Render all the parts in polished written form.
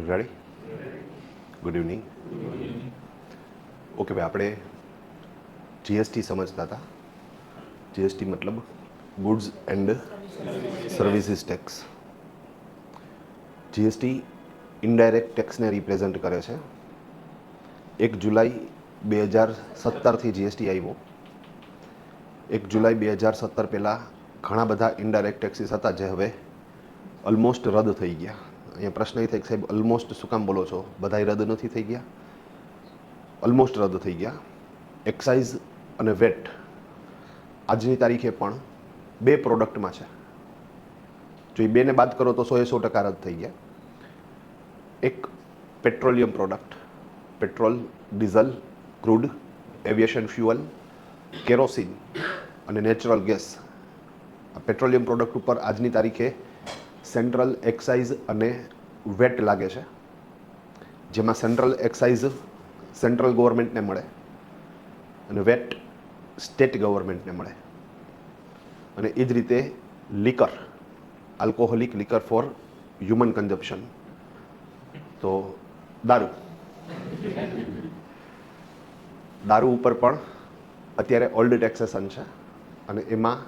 Ready? Good evening. Okay ભાઈ, આપણે GST સમજતા હતા. જીએસટી મતલબ goods and services tax. GST indirect ટેક્સને રિપ્રેઝન્ટ કરે છે. 1 જુલાઈ 2017થી જીએસટી આવ્યો. 1 જુલાઈ 2017 પહેલાં ઘણા બધા ઇનડાયરેક્ટ ટેક્સીસ હતા જે હવે ઓલમોસ્ટ રદ થઈ ગયા. અહીંયા પ્રશ્ન એ થાય કે સાહેબ ઓલમોસ્ટ શું કામ બોલો છો? બધાય રદ નથી થઈ ગયા, ઓલમોસ્ટ રદ થઈ ગયા. એક્સાઇઝ અને વેટ આજની તારીખે પણ 2 પ્રોડક્ટમાં છે. જો એ 2ને બાદ કરો તો 100% રદ થઈ ગયા. એક petroleum product, petrol, diesel, crude, aviation fuel, kerosene અને નેચરલ ગેસ. આ પેટ્રોલિયમ પ્રોડક્ટ ઉપર આજની તારીખે સેન્ટ્રલ એક્સાઇઝ અને વેટ લાગે છે, જેમાં સેન્ટ્રલ એક્સાઇઝ સેન્ટ્રલ ગવર્મેન્ટને મળે અને વેટ સ્ટેટ ગવર્મેન્ટને મળે. અને એ જ રીતે liquor, alcoholic liquor four human consumption, તો દારૂ ઉપર પણ અત્યારે ઓલ્ડ ટેક્સેશન છે અને એમાં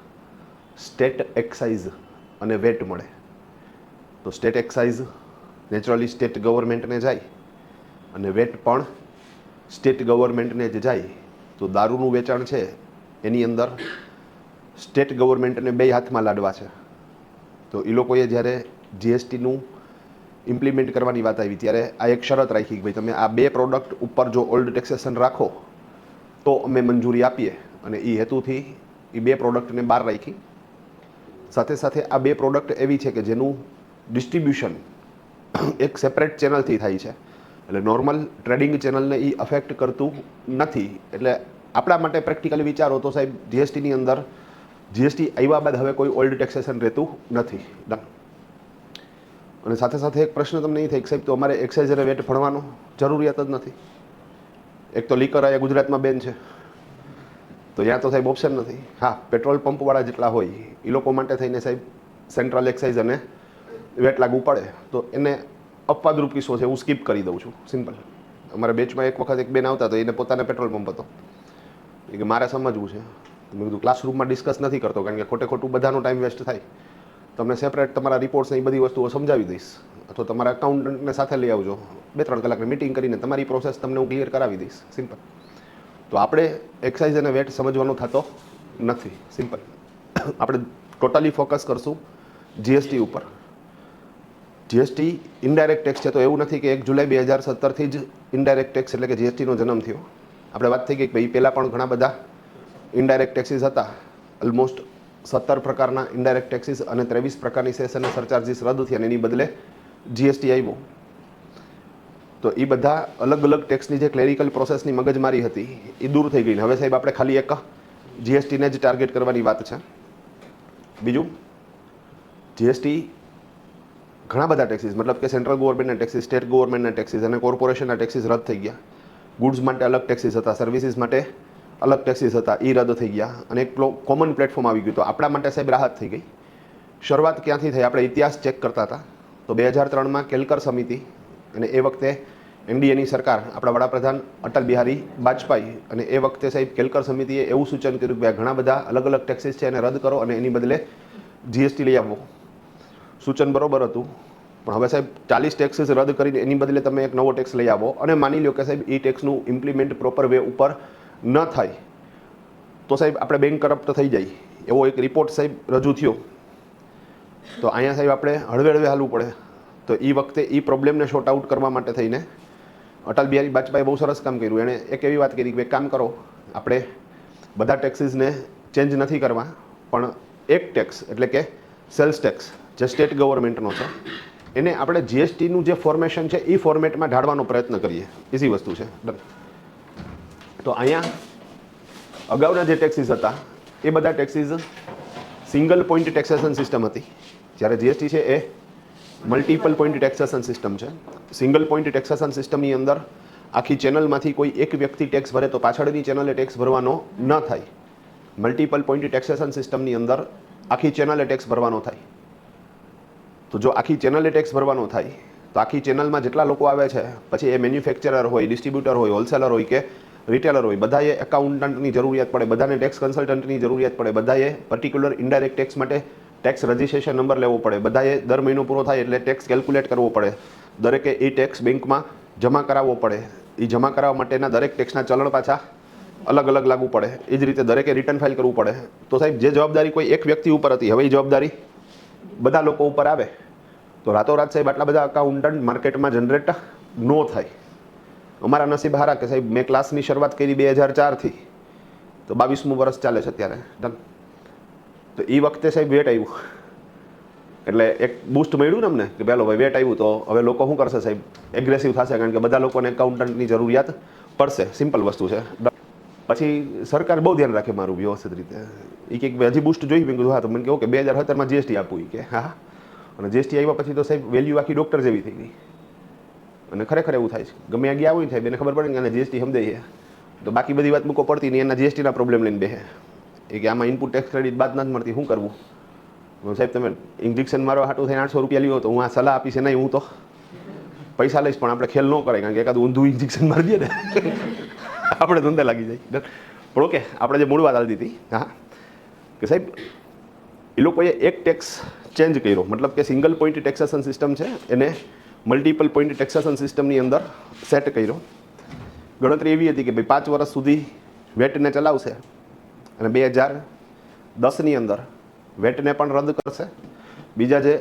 સ્ટેટ એક્સાઇઝ અને વેટ મળે. તો સ્ટેટ એક્સાઇઝ નેચરલી સ્ટેટ ગવર્મેન્ટને જાય અને વેટ પણ સ્ટેટ ગવર્મેન્ટને જ જાય. તો દારૂનું વેચાણ છે એની અંદર સ્ટેટ ગવર્મેન્ટને 2 હાથમાં લાડવા છે. તો એ લોકોએ જ્યારે જીએસટીનું ઇમ્પ્લિમેન્ટ કરવાની વાત આવી ત્યારે આ એક શરત રાખી કે ભાઈ તમે આ 2 પ્રોડક્ટ ઉપર જો ઓલ્ડ ટેક્સેશન રાખો તો અમે મંજૂરી આપીએ. અને એ હેતુથી એ 2 પ્રોડક્ટને બહાર રાખી. સાથે સાથે આ 2 પ્રોડક્ટ એવી છે કે જેનું ડિસ્ટ્રીબ્યુશન એક સેપરેટ ચેનલથી થાય છે, એટલે નોર્મલ ટ્રેડિંગ ચેનલને એ અફેક્ટ કરતું નથી. એટલે આપણા માટે પ્રેક્ટિકલી વિચારો તો સાહેબ જીએસટીની અંદર જીએસટી આવ્યા બાદ હવે કોઈ ઓલ્ડ ટેક્સેશન રહેતું નથી. ડન. અને સાથે સાથે એક પ્રશ્ન તમને એ થાય કે સાહેબ તો અમારે એક્સાઇઝ અને વેટ ભણવાનો જરૂરિયાત જ નથી. એક તો લીકર અહીંયા ગુજરાતમાં બેન છે, તો ત્યાં તો સાહેબ ઓપ્શન નથી. હા, પેટ્રોલ પંપવાળા જેટલા હોય એ લોકો માટે થઈને સાહેબ સેન્ટ્રલ એક્સાઇઝ અને વેટ લાગુ પડે, તો એને અપવાદરૂપ કિસ્સો છે, હું સ્કીપ કરી દઉં છું. સિમ્પલ. અમારા બેચમાં એક વખત એક બેન આવતા તો એને પોતાને પેટ્રોલ પંપ હતો, એ કે મારે સમજવું છે. મેં કીધું ક્લાસરૂમમાં ડિસ્કસ નથી કરતો, કારણ કે ખોટું બધાનો ટાઈમ વેસ્ટ થાય. તમને સેપરેટ તમારા રિપોર્ટ્સ એ બધી વસ્તુઓ સમજાવી દઈશ, અથવા તમારા એકાઉન્ટન્ટને સાથે લઈ આવજો, 2-3 કલાકની મિટિંગ કરીને તમારી પ્રોસેસ તમને હું ક્લિયર કરાવી દઈશ. સિમ્પલ. તો આપણે એક્સાઇઝ અને વેટ સમજવાનો થતો નથી. સિમ્પલ. આપણે ટોટલી ફોકસ કરશું જીએસટી ઉપર. જીએસટી ઇનડાયરેક્ટ ટેક્સ છે, તો એવું નથી કે 1 જુલાઈ 2017થી જ ઇનડાયરેક્ટ ટેક્સ એટલે કે જીએસટીનો જન્મ થયો. આપણે વાત થઈ ગઈ કે ભાઈ પહેલાં પણ ઘણા બધા ઇનડાયરેક્ટ ટેક્સીસ હતા. ઓલમોસ્ટ 17 પ્રકારના ઇનડાયરેક્ટ ટેક્સીસ અને 23 પ્રકારની સેસ અને સરચાર્જીસ રદ થયા અને એની બદલે જીએસટી આવ્યો. તો એ બધા અલગ અલગ ટેક્સની જે ક્લેરિકલ પ્રોસેસની મગજમારી હતી એ દૂર થઈ ગઈ. હવે સાહેબ આપણે ખાલી એક જીએસટીને જ ટાર્ગેટ કરવાની વાત છે. બીજું, જીએસટી ઘણા બધા ટેક્સીસ, મતલબ કે સેન્ટ્રલ ગવર્મેન્ટના ટેક્સીસ, સ્ટેટ ગવર્મેન્ટના ટેક્સીસ અને કોર્પોરેશનના ટેક્સીસ રદ થઈ ગયા. ગુડ્સ માટે અલગ ટેક્સીસ હતા, સર્વિસીસ માટે અલગ ટેક્સીસ હતા, એ રદ થઈ ગયા અને એક કોમન પ્લેટફોર્મ આવી ગયું. તો આપણા માટે સાહેબ રાહત થઈ ગઈ. શરૂઆત ક્યાંથી થઈ? આપણે ઇતિહાસ ચેક કરતા હતા તો 2003માં કેલકર સમિતિ, અને એ વખતે એનડીએની સરકાર, આપણા વડાપ્રધાન અટલ બિહારી વાજપેયી, અને એ વખતે સાહેબ કેલકર સમિતિએ એવું સૂચન કર્યું કે ઘણા બધા અલગ અલગ ટેક્સીસ છે એને રદ કરો અને એની બદલે જીએસટી લઈ આવો. સૂચન બરોબર હતું, પણ હવે સાહેબ 40 ટેક્સીસ રદ કરીને એની બદલે તમે એક નવો ટેક્સ લઈ આવો અને માની લો કે સાહેબ એ ટેક્સનું ઇમ્પ્લિમેન્ટ પ્રોપર વે ઉપર ન થાય તો સાહેબ આપણે બેંક કરપ્ટ થઈ જાય એવો એક રિપોર્ટ સાહેબ રજૂ થયો. તો અહીંયા સાહેબ આપણે હળવે હાલવું પડે. તો એ વખતે એ પ્રોબ્લેમને શોર્ટ આઉટ કરવા માટે થઈને અટલ બિહારી વાજપેયીએ બહુ સરસ કામ કર્યું. એણે એક એવી વાત કરી કે એક કામ કરો, આપણે બધા ટેક્સીસને ચેન્જ નથી કરવા, પણ એક ટેક્સ એટલે કે સેલ્સ ટેક્સ જે સ્ટેટ ગવર્મેન્ટનો છે એને આપણે જીએસટીનું જે ફોર્મેશન છે એ ફોર્મેટમાં ઢાળવાનો પ્રયત્ન કરીએ. ઇઝી વસ્તુ છે. ડન. તો અહીંયા અગાઉના જે ટેક્સીસ હતા એ બધા taxes single point taxation system હતી, જ્યારે જીએસટી છે a multiple point taxation system છે. સિંગલ પોઈન્ટ ટેક્સેશન સિસ્ટમની અંદર આખી ચેનલમાંથી કોઈ એક વ્યક્તિ ટેક્સ ભરે તો પાછળની ચેનલે ટેક્સ ભરવાનો ન થાય. મલ્ટિપલ પોઈન્ટ ટેક્સેશન સિસ્ટમની અંદર આખી ચેનલે ટેક્સ ભરવાનો થાય. તો જો આખી ચેનલે ટેક્સ ભરવાનો થાય તો આખી ચેનલમાં જેટલા લોકો આવે છે, પછી એ મેન્યુફેક્ચરર હોય, ડિસ્ટ્રીબ્યુટર હોય, હોલસેલર હોય કે રિટેલર હોય, બધાએ એકાઉન્ટન્ટની જરૂરિયાત પડે, બધાને ટેક્સ કન્સલ્ટન્ટની જરૂરિયાત પડે, બધાએ પર્ટિક્યુલર ઇનડાયરેક્ટ ટેક્સ માટે ટેક્સ રજિસ્ટ્રેશન નંબર લેવો પડે, બધાએ દર મહિનો પૂરો થાય એટલે ટેક્સ કેલ્ક્યુલેટ કરવો પડે, દરેકે એ ટેક્સ બેંકમાં જમા કરાવવો પડે, એ જમા કરાવવા માટેના દરેક ટેક્સના ચલણ પાછા અલગ અલગ લાગુ પડે, એ જ રીતે દરેકે રિટર્ન ફાઇલ કરવું પડે. તો સાહેબ જે જવાબદારી કોઈ એક વ્યક્તિ ઉપર હતી, હવે એ જવાબદારી બધા લોકો ઉપર આવે, તો રાતોરાત સાહેબ આટલા બધા અકાઉન્ટન્ટ માર્કેટમાં જનરેટ ન થાય. અમારા નસીબ હારા કે સાહેબ મેં ક્લાસની શરૂઆત કરી 2004થી, તો 22મું વર્ષ ચાલે છે અત્યારે. ડન. તો એ વખતે સાહેબ વેટ આવ્યું એટલે એક બૂસ્ટ મળ્યું ને અમને કે પેલો ભાઈ વેટ આવ્યું, તો હવે લોકો શું કરશે સાહેબ, એગ્રેસિવ થશે, કારણ કે બધા લોકોને એકાઉન્ટન્ટની જરૂરિયાત પડશે. સિમ્પલ વસ્તુ છે. પછી સરકાર બહુ ધ્યાન રાખે મારું વ્યવસ્થિત રીતે. એ કંઈક હજી બૂસ્ટ જોઈ, મેં કીધું હા, તો મને કહો કે 2017માં જીએસટી આપવું, કે હા. અને જીએસટી આવ્યા પછી તો સાહેબ વેલ્યુ આખી ડૉક્ટર જેવી થઈ ગઈ. અને ખરેખર એવું થાય છે, ગમે ત્યાં ગયા હોય ને સાહેબ એને ખબર પડે ને કે જીએસટી સમજાય છે, તો બાકી બધી વાત મૂકો પડતી નહીં, એના જીએસટીના પ્રોબ્લેમ લઈને બેસે એ કે આમાં ઇનપુટ ટેક્સ ક્રેડિટ બાદ નથી મળતી, શું કરવું? સાહેબ તમે ઇન્જેક્શન મારો હાટું થઈને 800 રૂપિયા લ્યો, તો હું આ સલાહ આપીશ નહીં, હું તો પૈસા લઈશ, પણ આપણે ખેલ ન કરાય, કારણ કે એકાદ ઊંધું ઇન્જેક્શન મારી દઈએ ને આપણે ધંધે લાગી જાય. પણ ઓકે, આપણે જે મૂળ વાત આવી હતી, હા, કે સાહેબ એ લોકોએ એક ટેક્સ ચેન્જ કર્યો, મતલબ કે સિંગલ પોઈન્ટ ટેક્સેશન સિસ્ટમ છે એને મલ્ટિપલ પોઈન્ટ ટેક્સેશન સિસ્ટમની અંદર સેટ કર્યો. ગણતરી એવી હતી કે ભાઈ 5 વર્ષ સુધી વેટને ચલાવશે અને 2010ની અંદર વેટને પણ રદ કરશે, બીજા જે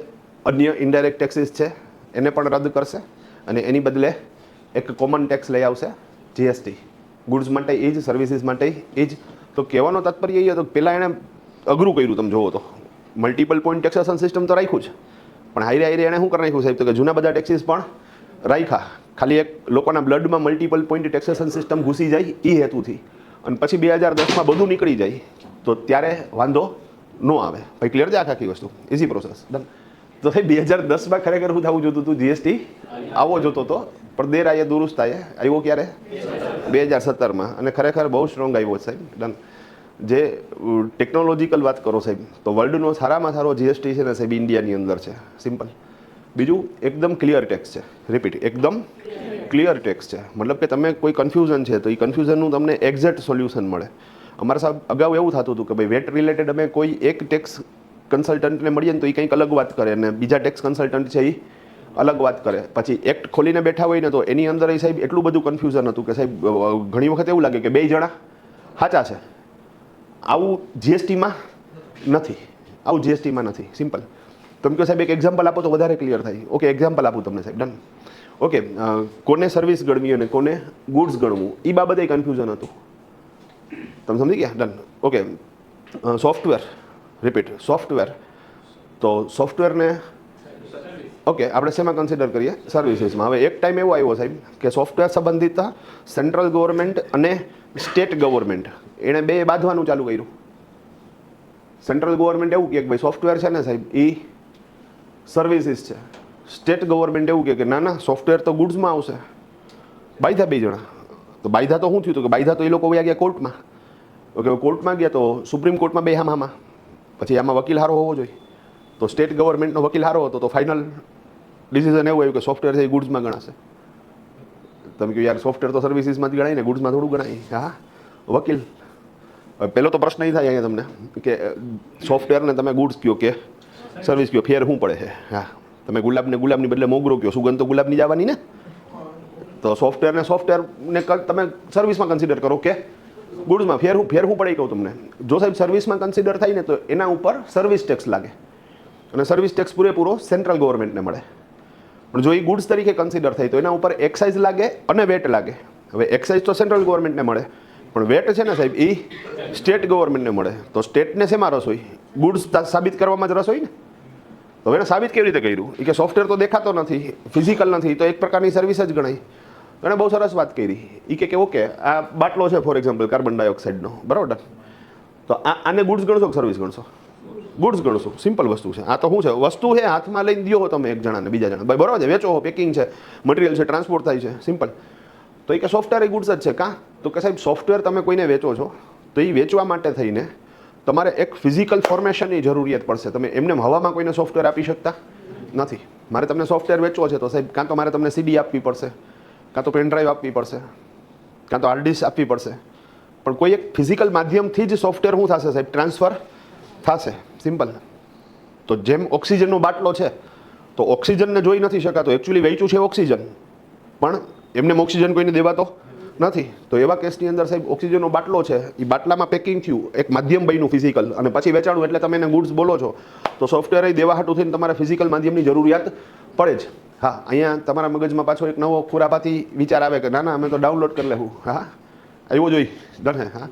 અન્ય ઇનડાયરેક્ટ ટેક્સીસ છે એને પણ રદ કરશે, અને એની બદલે એક કોમન ટેક્સ લઈ આવશે, જીએસટી. ગુડ્સ માટે એ જ, સર્વિસીસ માટે એ જ. તો કહેવાનો તાત્પર્ય એ હતો કે પહેલાં એણે અઘરું કર્યું, તમે જોવો તો મલ્ટિપલ પોઈન્ટ ટેક્સેશન સિસ્ટમ તો રાખ્યું છે, પણ હાઈરે એણે શું કરી નાખ્યું સાહેબ, તો કે જૂના બધા ટેક્સીસ પણ રાખ્યા, ખાલી એક લોકોના બ્લડમાં મલ્ટિપલ પોઈન્ટ ટેક્સેશન સિસ્ટમ ઘૂસી જાય એ હેતુથી. અને પછી 2010માં બધું નીકળી જાય તો ત્યારે વાંધો ન આવે. ભાઈ ક્લિયર છે આખી વસ્તુ, ઇઝી પ્રોસેસ. ડન. તો સાહેબ 2010માં ખરેખર શું થવું જોતું હતું, જીએસટી આવો જોતો હતો, પણ દેર આયે દુરુસ્ત આયે, આવ્યો ક્યારે? 2017માં. અને ખરેખર બહુ સ્ટ્રોંગ આવ્યો સાહેબ. ડન. જે ટેકનોલોજીકલ વાત કરો સાહેબ, તો વર્લ્ડનો સારામાં સારો જીએસટી છે ને સાહેબ ઇન્ડિયાની અંદર છે. સિમ્પલ. બીજું એકદમ ક્લિયર ટેક્સ છે. રિપીટ, એકદમ ક્લિયર ટેક્સ છે, મતલબ કે તમે કોઈ કન્ફ્યુઝન છે તો એ કન્ફ્યુઝનનું તમને એક્ઝેક્ટ સોલ્યુશન મળે. અમારા સાહેબ અગાઉ એવું થતું હતું કે ભાઈ વેટ રિલેટેડ અમે કોઈ એક ટેક્સ કન્સલ્ટન્ટને મળીએ ને તો એ કંઈક અલગ વાત કરે, અને બીજા ટેક્સ કન્સલ્ટન્ટ છે એ અલગ વાત કરે. પછી એક્ટ ખોલીને બેઠા હોય ને તો એની અંદર એ સાહેબ એટલું બધું કન્ફ્યુઝન હતું કે સાહેબ ઘણી વખત એવું લાગે કે 2 જણા સાચા છે. આવું જીએસટીમાં નથી, આવું જીએસટીમાં નથી. સિમ્પલ. તમે કહો સાહેબ એક એક્ઝામ્પલ આપો તો વધારે ક્લિયર થાય. ઓકે, એક્ઝામ્પલ આપું તમને સાહેબ. ડન. ઓકે, કોને સર્વિસ ગણવી અને કોને ગુડ્સ ગણવું એ બાબતે કન્ફ્યુઝન હતું. તમે સમજી ગયા? Done. Okay, software. Repeat, software. તો સોફ્ટવેરને ઓકે આપણે શેમાં કન્સિડર કરીએ? સર્વિસીસમાં. હવે એક ટાઈમ એવો આવ્યો સાહેબ કે સોફ્ટવેર સંબંધિત સેન્ટ્રલ ગવર્મેન્ટ અને સ્ટેટ ગવર્મેન્ટ એણે બે બાંધવાનું ચાલુ કર્યું. સેન્ટ્રલ ગવર્મેન્ટ એવું કહે કે ભાઈ સોફ્ટવેર છે ને સાહેબ એ સર્વિસીસ છે. સ્ટેટ ગવર્મેન્ટ એવું કહે કે ના ના સોફ્ટવેર તો ગુડ્સમાં આવશે. બાંધ્યા 2 જણા. તો બાંધ્યા તો શું થયું? તો કે બાંધ્યા તો એ લોકો વયા ગયા કોર્ટમાં. ઓકે, કોર્ટમાં ગયા તો સુપ્રીમ કોર્ટમાં બે હામાં. પછી આમાં વકીલ સારો હોવો જોઈએ. તો સ્ટેટ ગવર્મેન્ટનો વકીલ સારો હતો તો ફાઇનલ ડિસિઝન એવું આવ્યું કે સોફ્ટવેર છે એ ગુડ્સમાં ગણાશે. તમે કહો યાર સોફ્ટવેર તો સર્વિસીસમાં જ ગણાય ને, ગુડ્સમાં થોડું ગણાય. હા, વકીલ. પહેલો તો પ્રશ્ન એ થાય અહીંયા તમને કે સોફ્ટવેરને તમે ગુડ્સ કહો કે સર્વિસ કહો, ફેર શું પડે છે? હા, તમે ગુલાબની બદલે મોગરો કહો, સુગંધ તો ગુલાબની જ આવવાની ને. તો સોફ્ટવેરને તમે સર્વિસમાં કન્સિડર કરો કે ગુડ્સમાં, ફેર શું પડે કહું તમને. જો સાહેબ સર્વિસમાં કન્સિડર થાય ને તો એના ઉપર સર્વિસ ટેક્સ લાગે, અને સર્વિસ ટેક્સ પૂરેપૂરો સેન્ટ્રલ ગવર્મેન્ટને મળે. પણ જો એ ગુડ્સ તરીકે કન્સિડર થાય તો એના ઉપર એક્સાઇઝ લાગે અને વેટ લાગે. હવે એક્સાઇઝ તો સેન્ટ્રલ ગવર્મેન્ટને મળે, પણ વેટ છે ને સાહેબ એ સ્ટેટ ગવર્મેન્ટને મળે. તો સ્ટેટને શેમાં રસ હોય? ગુડ્સ સાબિત કરવામાં જ રસ હોય ને. તો એને સાબિત કેવી રીતે કર્યું? એ કે સોફ્ટવેર તો દેખાતો નથી, ફિઝિકલ નથી, તો એક પ્રકારની સર્વિસ જ ગણાય. એણે બહુ સરસ વાત કરી. એ કે ઓકે આ બાટલો છે ફોર એક્ઝામ્પલ કાર્બન ડાયોક્સાઇડનો, બરાબર. તો આને ગુડ્સ ગણશો કે સર્વિસ ગણશો? ગુડ્સ ગણશો. સિમ્પલ વસ્તુ છે. આ તો શું છે? વસ્તુ છે, હાથમાં લઈને દો તમે એક જણાને, બીજા જણા, ભાઈ બરાબર છે, વેચો, પેકિંગ છે, મટીરિયલ છે, ટ્રાન્સપોર્ટ થાય છે. સિમ્પલ. તો એ કે સોફ્ટવેર એ ગુડ્સ જ છે. કાં તો કે સાહેબ સોફ્ટવેર તમે કોઈને વેચો છો તો એ વેચવા માટે થઈને તમારે એક ફિઝિકલ ફોર્મેશનની જરૂરિયાત પડશે. તમે એમને હવામાં કોઈને સોફ્ટવેર આપી શકતા નથી. મારે તમને સોફ્ટવેર વેચવો છે તો સાહેબ કાં તો મારે તમને સીડી આપવી પડશે, કાં તો પેન ડ્રાઈવ આપવી પડશે, કાં તો હાર્ડ ડિસ્ક આપવી પડશે. પણ કોઈ એક ફિઝિકલ માધ્યમથી જ સોફ્ટવેર શું થશે સાહેબ? ટ્રાન્સફર થશે. સિમ્પલ. તો જેમ ઓક્સિજનનો બાટલો છે તો ઓક્સિજનને જોઈ નથી શકાતો, એકચ્યુઅલી વેચ્યું છે ઓક્સિજન, પણ એમને ઓક્સિજન કોઈને દેવાતો નથી. તો એવા કેસની અંદર સાહેબ ઓક્સિજનનો બાટલો છે, એ બાટલામાં પેકિંગ થયું, એક માધ્યમ બન્યું ફિઝિકલ, અને પછી વેચાણું એટલે તમે એને ગુડ્સ બોલો છો. તો સોફ્ટવેર દેવા હાટું થઈને તમારે ફિઝિકલ માધ્યમની જરૂરિયાત પડે જ. હા, અહીંયા તમારા મગજમાં પાછો એક નવો ખુરાપાતી વિચાર આવે કે ના ના અમે તો ડાઉનલોડ કરી લેવું. હા, આવ્યો જોઈ ડન હે. હા,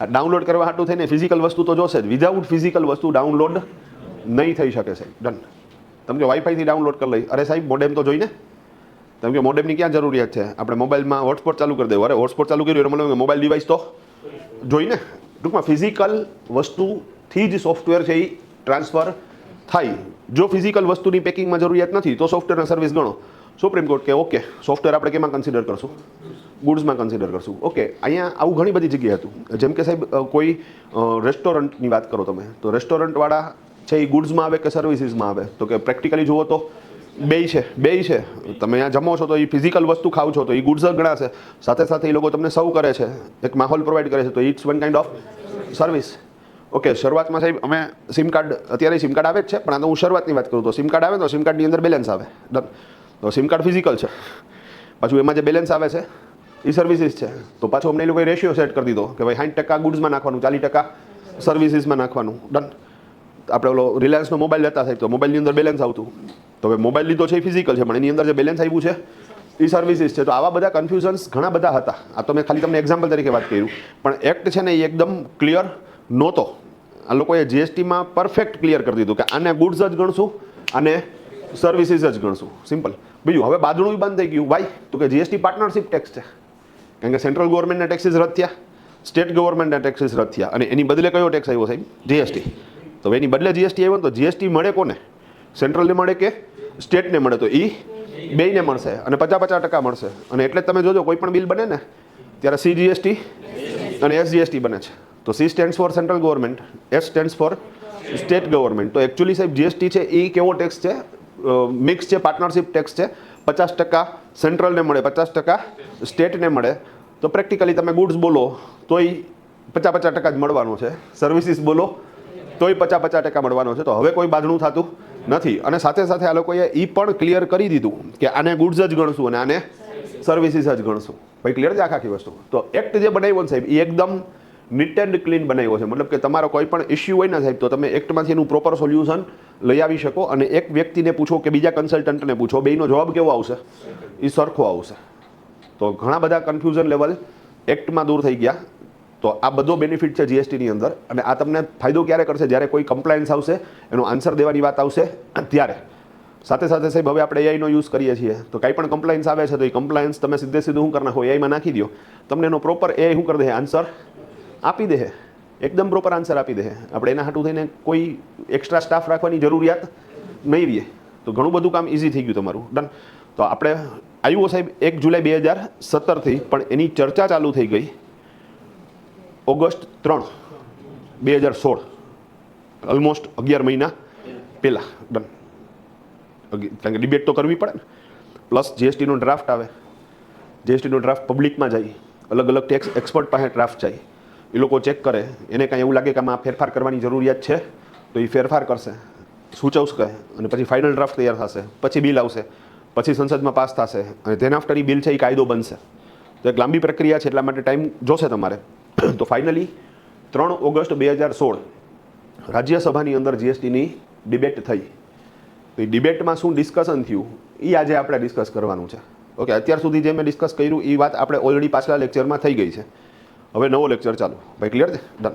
ડાઉનલોડ કરવા હાટું થઈને ફિઝિકલ વસ્તુ તો જોશે જ. વિધાઉટ ફિઝિકલ વસ્તુ ડાઉનલોડ નહીં થઈ શકે સાહેબ. ડન. તમે કે વાઈફાઈથી ડાઉનલોડ કરી લઈ, અરે સાહેબ મોડેમ તો જોઈને. તમે કે મોડેમની ક્યાં જરૂરિયાત છે? આપણે મોબાઈલમાં હોટસ્પોટ ચાલુ કરી દેવું. અરે હોટસ્પોટ ચાલુ કર્યું એટલે મને મોબાઈલ ડિવાઇસ તો જોઈને. ટૂંકમાં ફિઝિકલ વસ્તુથી જ સોફ્ટવેર છે એ ટ્રાન્સફર થાય. જો ફિઝિકલ વસ્તુની પેકિંગમાં જરૂરિયાત નથી તો સોફ્ટવેરના સર્વિસ ગણો. સુપ્રીમ કોર્ટ કે ઓકે, સોફ્ટવેર આપણે કેમાં કન્સિડર કરશું? ગુડ્સમાં કન્સિડર કરશું. ઓકે, અહીંયા આવું ઘણી બધી જગ્યાએ હતું. જેમ કે સાહેબ કોઈ રેસ્ટોરન્ટની વાત કરો તમે, તો રેસ્ટોરન્ટવાળા છે એ ગુડ્સમાં આવે કે સર્વિસીસમાં આવે? તો કે પ્રેક્ટિકલી જુઓ તો બેય છે. તમે અહીંયા જમો છો તો એ ફિઝિકલ વસ્તુ ખાવ છો તો એ ગુડ્સ જ ગણાશે. સાથે સાથે એ લોકો તમને સર્વ કરે છે, એક માહોલ પ્રોવાઈડ કરે છે, તો it's one kind of service. Okay, શરૂઆતમાં સાહેબ અમે સિમ કાર્ડ, અત્યારે સિમ કાર્ડ આવે જ છે, પણ આ તો હું શરૂઆતની વાત કરું તો સિમ કાર્ડ આવે તો સિમ કાર્ડની અંદર બેલેન્સ આવે. ડન. તો સિમ કાર્ડ ફિઝિકલ છે, પાછું એમાં જે બેલેન્સ આવે છે એ સર્વિસીસ છે. તો પાછું અમને એ લોકોએ રેશિયો સેટ કરી દીધો કે ભાઈ 60% ગુડ્સમાં નાખવાનું, 40% સર્વિસીસમાં નાખવાનું. ડન. આપણે ઓલો રિલાયન્સનો મોબાઈલ લેતા સાહેબ તો મોબાઈલની અંદર બેલેન્સ આવતું. તો હવે મોબાઈલ લીધો છે એ ફિઝિકલ છે, પણ એની અંદર જે બેલેન્સ આવ્યું છે એ સર્વિસીસ છે. તો આવા બધા કન્ફ્યુઝન્સ ઘણા બધા હતા. આ તો મેં ખાલી તમને એક્ઝામ્પલ તરીકે વાત કર્યું, પણ એક્ટ છે ને એ એકદમ ક્લિયર નહોતો. આ લોકોએ જીએસટીમાં પરફેક્ટ ક્લિયર કરી દીધું કે આને ગુડ્સ જ ગણશું, આને સર્વિસીસ જ ગણશું. સિમ્પલ. બીજું હવે બાદણું બંધ થઈ ગયું. વાય? તો કે જીએસટી પાર્ટનરશિપ ટેક્સ છે, કારણ કે સેન્ટ્રલ ગવર્મેન્ટના ટેક્સીસ રદ થયા, સ્ટેટ ગવર્મેન્ટના ટેક્સીસ રદ થયા, અને એની બદલે કયો ટેક્સ આવ્યો સાહેબ? જીએસટી. તો એની બદલે જીએસટી આવ્યો તો જીએસટી મળે કોને? સેન્ટ્રલને મળે કે સ્ટેટને મળે? તો એ બેયને મળશે, અને 50% મળશે. અને એટલે જ તમે જોજો કોઈ પણ બિલ બને ને ત્યારે CGST અને SGST બને છે. તો C stands for central government, S stands for state government. તો એકચ્યુઅલી સાહેબ જીએસટી છે એ કેવો ટેક્સ છે? મિક્સ છે, પાર્ટનરશિપ ટેક્સ છે. 50% સેન્ટ્રલને મળે, 50% સ્ટેટને મળે. તો પ્રેક્ટિકલી તમે ગુડ્સ બોલો તોય 50% જ મળવાનો છે, સર્વિસીસ બોલો તોય 50% મળવાનો છે. તો હવે કોઈ બાંધણું થતું નથી. અને સાથે સાથે આ લોકોએ એ પણ ક્લિયર કરી દીધું કે આને ગુડ્સ જ ગણશું અને આને સર્વિસીસ જ ગણશું. ભાઈ ક્લિયર છે આખી વસ્તુ? તો એક્ટ જે બનાવ્યો ને સાહેબ એ એકદમ નીટ એન્ડ ક્લીન બનાવ્યો છે. મતલબ કે તમારો કોઈ પણ ઇસ્યુ હોય ને સાહેબ તો તમે એક્ટમાંથી એનું પ્રોપર સોલ્યુશન લઈ આવી શકો, અને એક વ્યક્તિને પૂછો કે બીજા કન્સલ્ટન્ટને પૂછો, બેયનો જવાબ કેવો આવશે? એ સરખો આવશે. તો ઘણા બધા કન્ફ્યુઝન લેવલ એક્ટમાં દૂર થઈ ગયા. તો આ બધો બેનિફિટ છે જીએસટીની અંદર. અને આ તમને ફાયદો ક્યારે કરશે? જ્યારે કોઈ કમ્પ્લાયન્સ આવશે, એનો આન્સર દેવાની વાત આવશે ત્યારે. સાથે સાથે સાહેબ હવે આપણે એઆઈનો યુઝ કરીએ છીએ, તો કંઈ પણ કમ્પ્લાયન્સ આવે છે તો એ કમ્પ્લાયન્સ તમે સીધે સીધું શું કરી નાખો? એઆઈમાં નાખી દો, તમને એનો પ્રોપર એઆઈ શું કરી દે? આન્સર આપી દે. એકદમ પ્રોપર આન્સર આપી દે. આપણે એના હાટું થઈને કોઈ એક્સ્ટ્રા સ્ટાફ રાખવાની જરૂરિયાત નહીં રહે. તો ઘણું બધું કામ ઇઝી થઈ ગયું તમારું. ડન. તો આપણે આવ્યો સાહેબ 1 જુલાઈ 2017થી, પણ એની ચર્ચા ચાલુ થઈ ગઈ ઓગસ્ટ 3, 2016, ઓલમોસ્ટ 11 મહિના પહેલાં. ડન. કારણ કે ડિબેટ તો કરવી પડે ને. પ્લસ જીએસટીનો ડ્રાફ્ટ આવે, જીએસટીનો ડ્રાફ્ટ પબ્લિકમાં જાય, અલગ અલગ ટેક્સ એક્સપર્ટ પાસે ડ્રાફ્ટ જાય, એ લોકો ચેક કરે, એને કાંઈ એવું લાગે કે આમાં ફેરફાર કરવાની જરૂરિયાત છે તો એ ફેરફાર કરશે, સૂચવશે, અને પછી ફાઇનલ ડ્રાફ્ટ તૈયાર થશે, પછી બિલ આવશે, પછી સંસદમાં પાસ થશે, અને ધેન આફ્ટર એ બિલ છે એ કાયદો બનશે. તો એક લાંબી પ્રક્રિયા છે, એટલા માટે ટાઈમ જોશે તમારે. તો ફાઇનલી 3 ઓગસ્ટ 2016 રાજ્યસભાની અંદર જીએસટીની ડિબેટ થઈ. તો એ ડિબેટમાં શું ડિસ્કશન થયું એ આજે આપણે ડિસ્કસ કરવાનું છે. ઓકે, અત્યાર સુધી જે મેં ડિસ્કસ કર્યું એ વાત આપણે ઓલરેડી પાછલા લેક્ચરમાં થઈ ગઈ છે. હવે નવો લેક્ચર ચાલુ. ભાઈ ક્લિયર છે? ડન.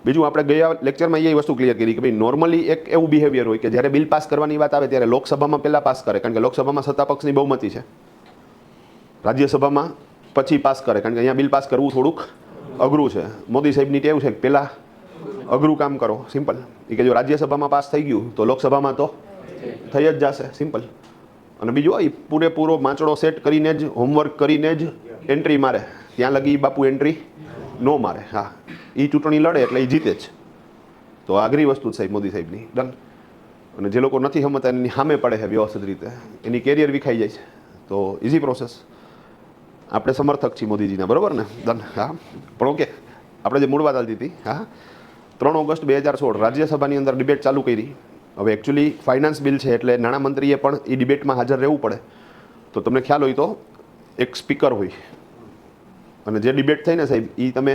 બીજું આપણે ગયા લેક્ચરમાં એ વસ્તુ ક્લિયર કરી કે ભાઈ નોર્મલી એક એવું બિહેવિયર હોય કે જ્યારે બિલ પાસ કરવાની વાત આવે ત્યારે લોકસભામાં પહેલાં પાસ કરે, કારણ કે લોકસભામાં સત્તા પક્ષની બહુમતી છે. રાજ્યસભામાં પછી પાસ કરે, કારણ કે અહીંયા બિલ પાસ કરવું થોડુંક અઘરું છે. મોદી સાહેબની ટેવ છે કે પહેલાં અઘરું કામ કરો. સિમ્પલ. એ કે જો રાજ્યસભામાં પાસ થઈ ગયું તો લોકસભામાં તો થઈ જ જશે. સિમ્પલ. અને બીજું એ પૂરેપૂરો માચડો સેટ કરીને જ, હોમવર્ક કરીને જ એન્ટ્રી મારે. ત્યાં લગી બાપુ એન્ટ્રી ન મારે. હા, એ ચૂંટણી લડે એટલે એ જીતે જ. તો આગરી વસ્તુ જ સાહેબ મોદી સાહેબની. ડન. અને જે લોકો નથી સમજતા એની સામે પડે છે વ્યવસ્થિત રીતે, એની કેરિયર વિખાઈ જાય છે. તો ઇઝી પ્રોસેસ. આપણે સમર્થક છીએ મોદીજીના, બરાબર ને? ડન. હા, પણ ઓકે, આપણે જે મૂળ વાત ચાલતી હતી, હા, 3 ઓગસ્ટ 2016 રાજ્યસભાની અંદર ડિબેટ ચાલુ કરી. હવે એકચ્યુઅલી ફાઇનાન્સ બિલ છે એટલે નાણામંત્રીએ પણ એ ડિબેટમાં હાજર રહેવું પડે. તો તમને ખ્યાલ હોય તો એક સ્પીકર હોય, અને જે ડિબેટ થઈ ને સાહેબ, એ તમે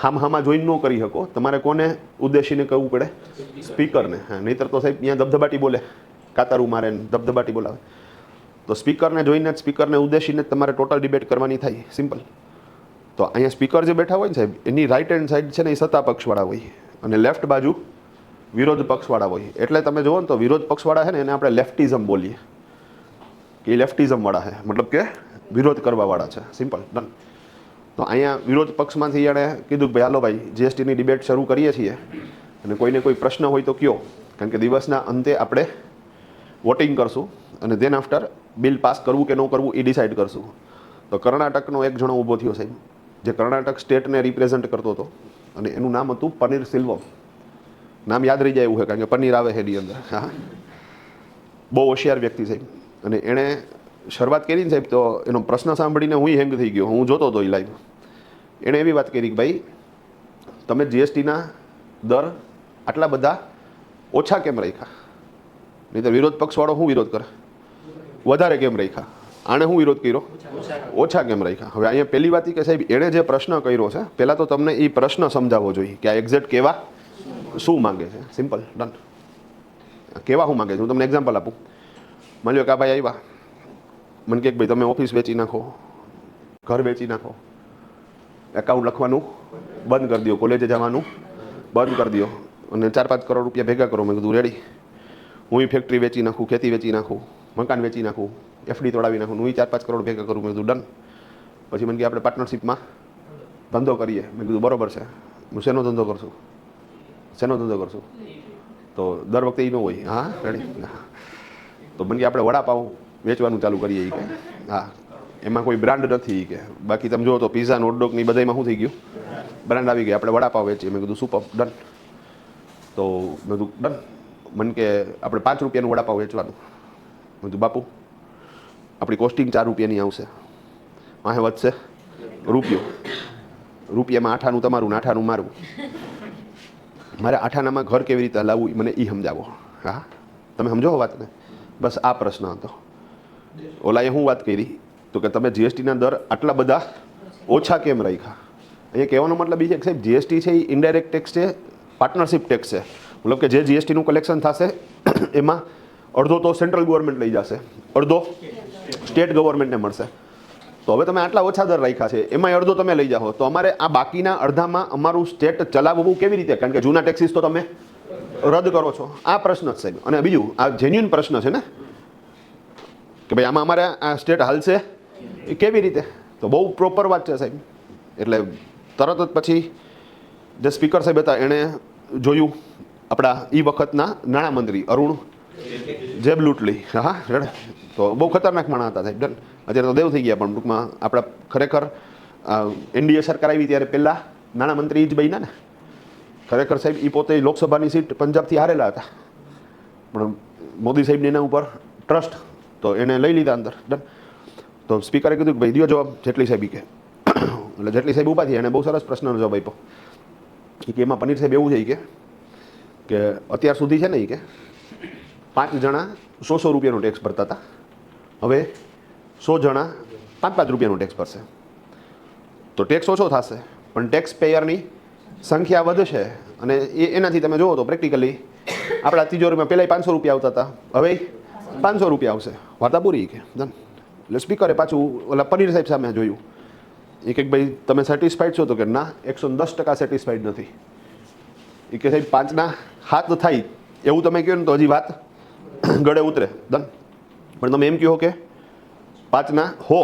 હામાં જોઈને ન કરી શકો. તમારે કોને ઉદ્દેશીને કહેવું પડે? સ્પીકરને. હા, નહીંતર તો સાહેબ અહીંયા ધબધબાટી બોલે, કાતારું મારે ધબધબાટી બોલાવે. તો સ્પીકરને જોઈને જ, સ્પીકરને ઉદ્દેશીને જ તમારે ટોટલ ડિબેટ કરવાની થાય. સિમ્પલ. તો અહીંયા સ્પીકર જે બેઠા હોય ને સાહેબ, એની રાઇટ હેન્ડ સાઈડ છે ને એ સત્તા પક્ષવાળા હોય, અને લેફ્ટ બાજુ વિરોધ પક્ષવાળા હોય. એટલે તમે જુઓ ને તો વિરોધ પક્ષવાળા છે ને એને આપણે લેફ્ટિઝમ બોલીએ, કે એ લેફ્ટિઝમવાળા છે, મતલબ કે વિરોધ કરવાવાળા છે. સિમ્પલ. ડન. તો અહીંયા વિરોધ પક્ષમાંથી એણે કીધું કે ભાઈ હાલો ભાઈ, જીએસટીની ડિબેટ શરૂ કરીએ છીએ, અને કોઈને કોઈ પ્રશ્ન હોય તો કયો, કારણ કે દિવસના અંતે આપણે વોટિંગ કરશું, અને ધેન આફ્ટર બિલ પાસ કરવું કે ન કરવું એ ડિસાઇડ કરશું. તો કર્ણાટકનો એક જણો ઊભો થયો સાહેબ, જે કર્ણાટક સ્ટેટને રિપ્રેઝન્ટ કરતો હતો, અને એનું નામ હતું પનીર સિલ્વમ. નામ યાદ રહી જાય એવું છે, કારણ કે પનીર આવે છે એની અંદર. હા, બહુ હોશિયાર વ્યક્તિ સાહેબ. અને એણે શરૂઆત કરી ને સાહેબ, તો એનો પ્રશ્ન સાંભળીને હું હેંગ થઈ ગયો. હું જોતો હતો એ લાઈવ. એણે એવી વાત કરી કે ભાઈ, તમે જીએસટીના દર આટલા બધા ઓછા કેમ રાખ્યા? નહીં તો વિરોધ પક્ષવાળો શું વિરોધ કરે? વધારે કેમ રાખ્યા? આણે શું વિરોધ કર્યો? ઓછા કેમ રાખ્યા? હવે અહીંયા પહેલી વાત કે સાહેબ, એણે જે પ્રશ્ન કર્યો છે, પહેલાં તો તમને એ પ્રશ્ન સમજાવવો જોઈએ કે આ એક્ઝેક્ટ કેવા શું માંગે છે. સિમ્પલ. ડન. કેવા શું માંગે છે? હું તમને એક્ઝામ્પલ આપું. માની લો કે આ ભાઈ આવ્યા, મને કહે ભાઈ તમે ઓફિસ વેચી નાખો, ઘર વેચી નાખો, એકાઉન્ટ લખવાનું બંધ કરી દો, કોલેજે જવાનું બંધ કરી દો, અને 4-5 કરોડ રૂપિયા ભેગા કરો. મેં કીધું રેડી. હું એ ફેક્ટરી વેચી નાખું, ખેતી વેચી નાખું, મકાન વેચી નાખું, એફડી તોડાવી નાખું, હું 4-5 કરોડ ભેગા કરું. મેં કીધું ડન. પછી મને કે આપણે પાર્ટનરશિપમાં ધંધો કરીએ. મેં કીધું બરોબર છે. હું શેનો ધંધો કરશું? શેનો ધંધો કરશું? તો દર વખતે એ ન હોય. હા, રેડી. તો મને કે આપણે વડાપાઉં વેચવાનું ચાલુ કરીએ. કે હા, એમાં કોઈ બ્રાન્ડ નથી. કે બાકી તમે જુઓ તો પીઝા, હોટડોગની બધામાં શું થઈ ગયું? બ્રાન્ડ આવી ગઈ. આપણે વડાપાઉં વેચીએ. મેં કીધું સુપર. ડન. તો મેં કીધું ડન. મને કે આપણે 5 રૂપિયાનું વડાપાઉં વેચવાનું. મેં કીધું બાપુ, આપણી કોસ્ટિંગ 4 રૂપિયાની આવશે, વાહે વધશે રૂપિયો. રૂપિયામાં 8 આનું તમારું ને 8 આનું મારું. મારે 8 આનામાં ઘર કેવી રીતે હલાવવું મને એ સમજાવો. હા, તમે સમજો વાતને? બસ આ પ્રશ્ન હતો. ઓલાએ હું વાત કરી તો કે તમે જીએસટીના દર આટલા બધા ઓછા કેમ રાખ્યા? અહીંયા કહેવાનો મતલબ એ છે કે સાહેબ, જીએસટી છે એ ઇનડાયરેક્ટ ટેક્સ છે, પાર્ટનરશિપ ટેક્સ છે. મતલબ કે જે જીએસટીનું કલેક્શન થશે એમાં અડધો તો સેન્ટ્રલ ગવર્મેન્ટ લઈ જશે, અડધો સ્ટેટ ગવર્મેન્ટને મળશે. તો હવે તમે આટલા ઓછા દર રાખ્યા છે, એમાં અડધો તમે લઈ જાઓ, તો અમારે આ બાકીના અડધામાં અમારું સ્ટેટ ચલાવવું કેવી રીતે? કારણ કે જૂના ટેક્સીસ તો તમે રદ કરો છો. આ પ્રશ્ન જ સાહેબ. અને બીજું, આ જેન્યુઅન પ્રશ્ન છે ને, કે ભાઈ આમાં અમારે આ સ્ટેટ હાલશે એ કેવી રીતે? તો બહુ પ્રોપર વાત છે સાહેબ. એટલે તરત જ પછી જે સ્પીકર સાહેબ હતા એણે જોયું આપણા એ વખતના નાણામંત્રી અરુણ જેટલી. હા, રેડ. તો બહુ ખતરનાક માણસ હતા સાહેબ. ડન. અત્યારે તો દેવ થઈ ગયા, પણ ટૂંકમાં આપણા ખરેખર એનડીએ સરકાર આવી ત્યારે પહેલાં નાણામંત્રી જ બન્યા ને. ખરેખર સાહેબ એ પોતે લોકસભાની સીટ પંજાબથી હારેલા હતા, પણ મોદી સાહેબને એના ઉપર ટ્રસ્ટ, તો એને લઈ લીધા અંદર. ડન. તો સ્પીકરે કીધું કે ભાઈ દિયો જવાબ જેટલી સાહેબ. કે એટલે જેટલી સાહેબ ઊભા થયા, એને બહુ સરસ પ્રશ્નનો જવાબ આપ્યો કે એમાં પનીર સાહેબ એવું છે કે અત્યાર સુધી છે ને કે 5 જણા 100 રૂપિયાનો ટેક્સ ભરતા હતા, હવે 100 જણા 5-5 રૂપિયાનો ટેક્સ ભરશે. તો ટેક્સ ઓછો થશે, પણ ટેક્સ પેયરની સંખ્યા વધશે. અને એનાથી તમે જુઓ તો પ્રેક્ટિકલી આપણા તિજોરીમાં પહેલાં 500 રૂપિયા આવતા હતા, હવે 500 રૂપિયા આવશે. વાર્તા પૂરી. કે એટલે સ્પીકરે પાછું ઓલા પનીર સાહેબ સામે જોયું. એ કે ભાઈ તમે સેટિસ્ફાઈડ છો? તો કે ના, 110% સેટિસ્ફાઈડ નથી. એ કે સાહેબ 5ના 7 થાય એવું તમે કહો ને તો હજી વાત ગળે ઉતરે. ડન. પણ તમે એમ કહો કે 5ના 100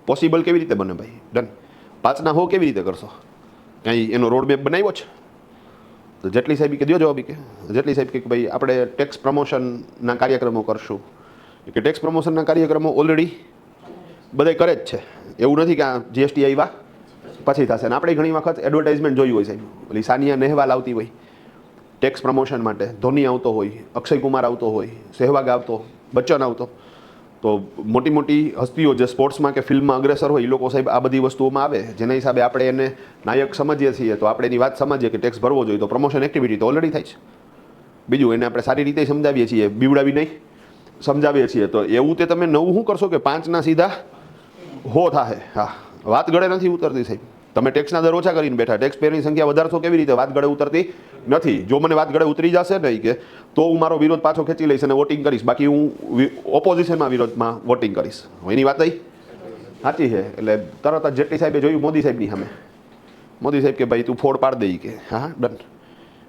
પોસિબલ કેવી રીતે બને ભાઈ? ડન. 5ના 100 કેવી રીતે કરશો? કાંઈ એનો રોડ મેપ બનાવ્યો છે? તો જેટલી સાહેબ કે દો જવાબ. કે જેટલી સાહેબ કે ભાઈ આપણે ટેક્સ પ્રમોશનના કાર્યક્રમો કરશું. કે ટેક્સ પ્રમોશનના કાર્યક્રમો ઓલરેડી બધા કરે જ છે, એવું નથી કે આ જીએસટી આવ્યા પછી થશે. અને આપણે ઘણી વખત એડવર્ટાઇઝમેન્ટ જોઈ હોય સાહેબ, ઓલી સાનિયા નેહવાલ આવતી હોય ટેક્સ પ્રમોશન માટે ધોની આવતો હોય, અક્ષય કુમાર આવતો હોય, સહેવાગ આવતો, બચ્ચન આવતો, તો મોટી મોટી હસ્તીઓ જે સ્પોર્ટ્સમાં કે ફિલ્મમાં અગ્રેસર હોય એ લોકો સાહેબ આ બધી વસ્તુઓમાં આવે, જેના હિસાબે આપણે એને નાયક સમજીએ છીએ. તો આપણે એની વાત સમજીએ કે ટેક્સ ભરવો જોઈએ, તો પ્રમોશન એક્ટિવિટી તો ઓલરેડી થાય છે. બીજું એને આપણે સારી રીતે સમજાવીએ છીએ, બીવડાવી નહીં સમજાવીએ છીએ. તો એવું તે તમે નવું શું કરશો કે 5ના સીધા હો થાય. હા, વાત ગળે નથી ઉતરતી સાહેબ. તમે ટેક્સના દર ઓછા કરીને બેઠા, ટેક્સ પેયરની સંખ્યા વધારશો કેવી રીતે? વાત ગળે ઉતરતી નથી. જો મને વાત ગળે ઉતરી જશે નહીં કે તો હું મારો વિરોધ પાછો ખેંચી લઈશ અને વોટિંગ કરીશ, બાકી હું ઓપોઝિશનમાં વિરોધમાં વોટિંગ કરીશ. એની વાત અહીં સાચી છે. એટલે તરત જ જેટલી સાહેબે જોયું મોદી સાહેબની સામે, મોદી સાહેબ કે ભાઈ તું ફોડ પાડ દઈ કે હા ડન.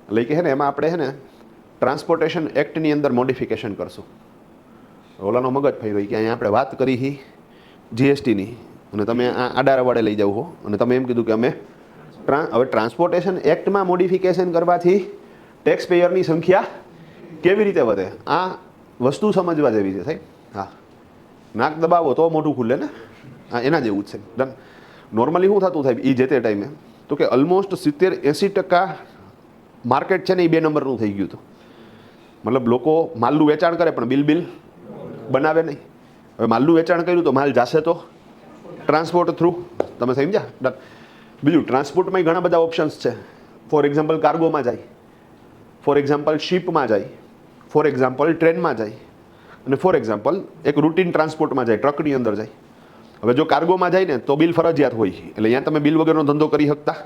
એટલે કે છે ને એમાં આપણે છે ને ટ્રાન્સપોર્ટેશન એક્ટની અંદર મોડિફિકેશન કરશું. ઓલાનો મગજ ફેરવ્યો કે અહીંયા આપણે વાત કરી હી જીએસટીની અને તમે આ આડા વડે લઈ જાવ હો, અને તમે એમ કીધું કે અમે હવે ટ્રાન્સપોર્ટેશન એક્ટમાં મોડિફિકેશન કરવાથી ટેક્સ પેયરની સંખ્યા કેવી રીતે વધે? આ વસ્તુ સમજવા જેવી છે સાહેબ. હા, નાક દબાવો તો મોઢું ખુલે ને. હા, એના જેવું જ છે. ડન. નોર્મલી શું થતું સાહેબ એ જે તે ટાઈમે તો કે ઓલમોસ્ટ 70-80% માર્કેટ છે ને એ 2 નંબરનું થઈ ગયું હતું. મતલબ લોકો માલનું વેચાણ કરે પણ બિલ બનાવે નહીં. હવે માલનું વેચાણ કર્યું તો માલ જાશે તો ટ્રાન્સપોર્ટ થ્રુ. તમે સમજ્યા? ડન. બીજું ટ્રાન્સપોર્ટમાં ઘણા બધા ઓપ્શન્સ છે. ફોર એક્ઝામ્પલ કાર્ગોમાં જાય, ફોર એક્ઝામ્પલ શિપમાં જાય, ફોર એક્ઝામ્પલ ટ્રેનમાં જાય, અને ફોર એક્ઝામ્પલ એક રૂટીન ટ્રાન્સપોર્ટમાં જાય, ટ્રકની અંદર જાય. હવે જો કાર્ગોમાં જાય ને તો બિલ ફરજિયાત હોય, એટલે અહીંયા તમે બિલ વગરનો ધંધો કરી શકતા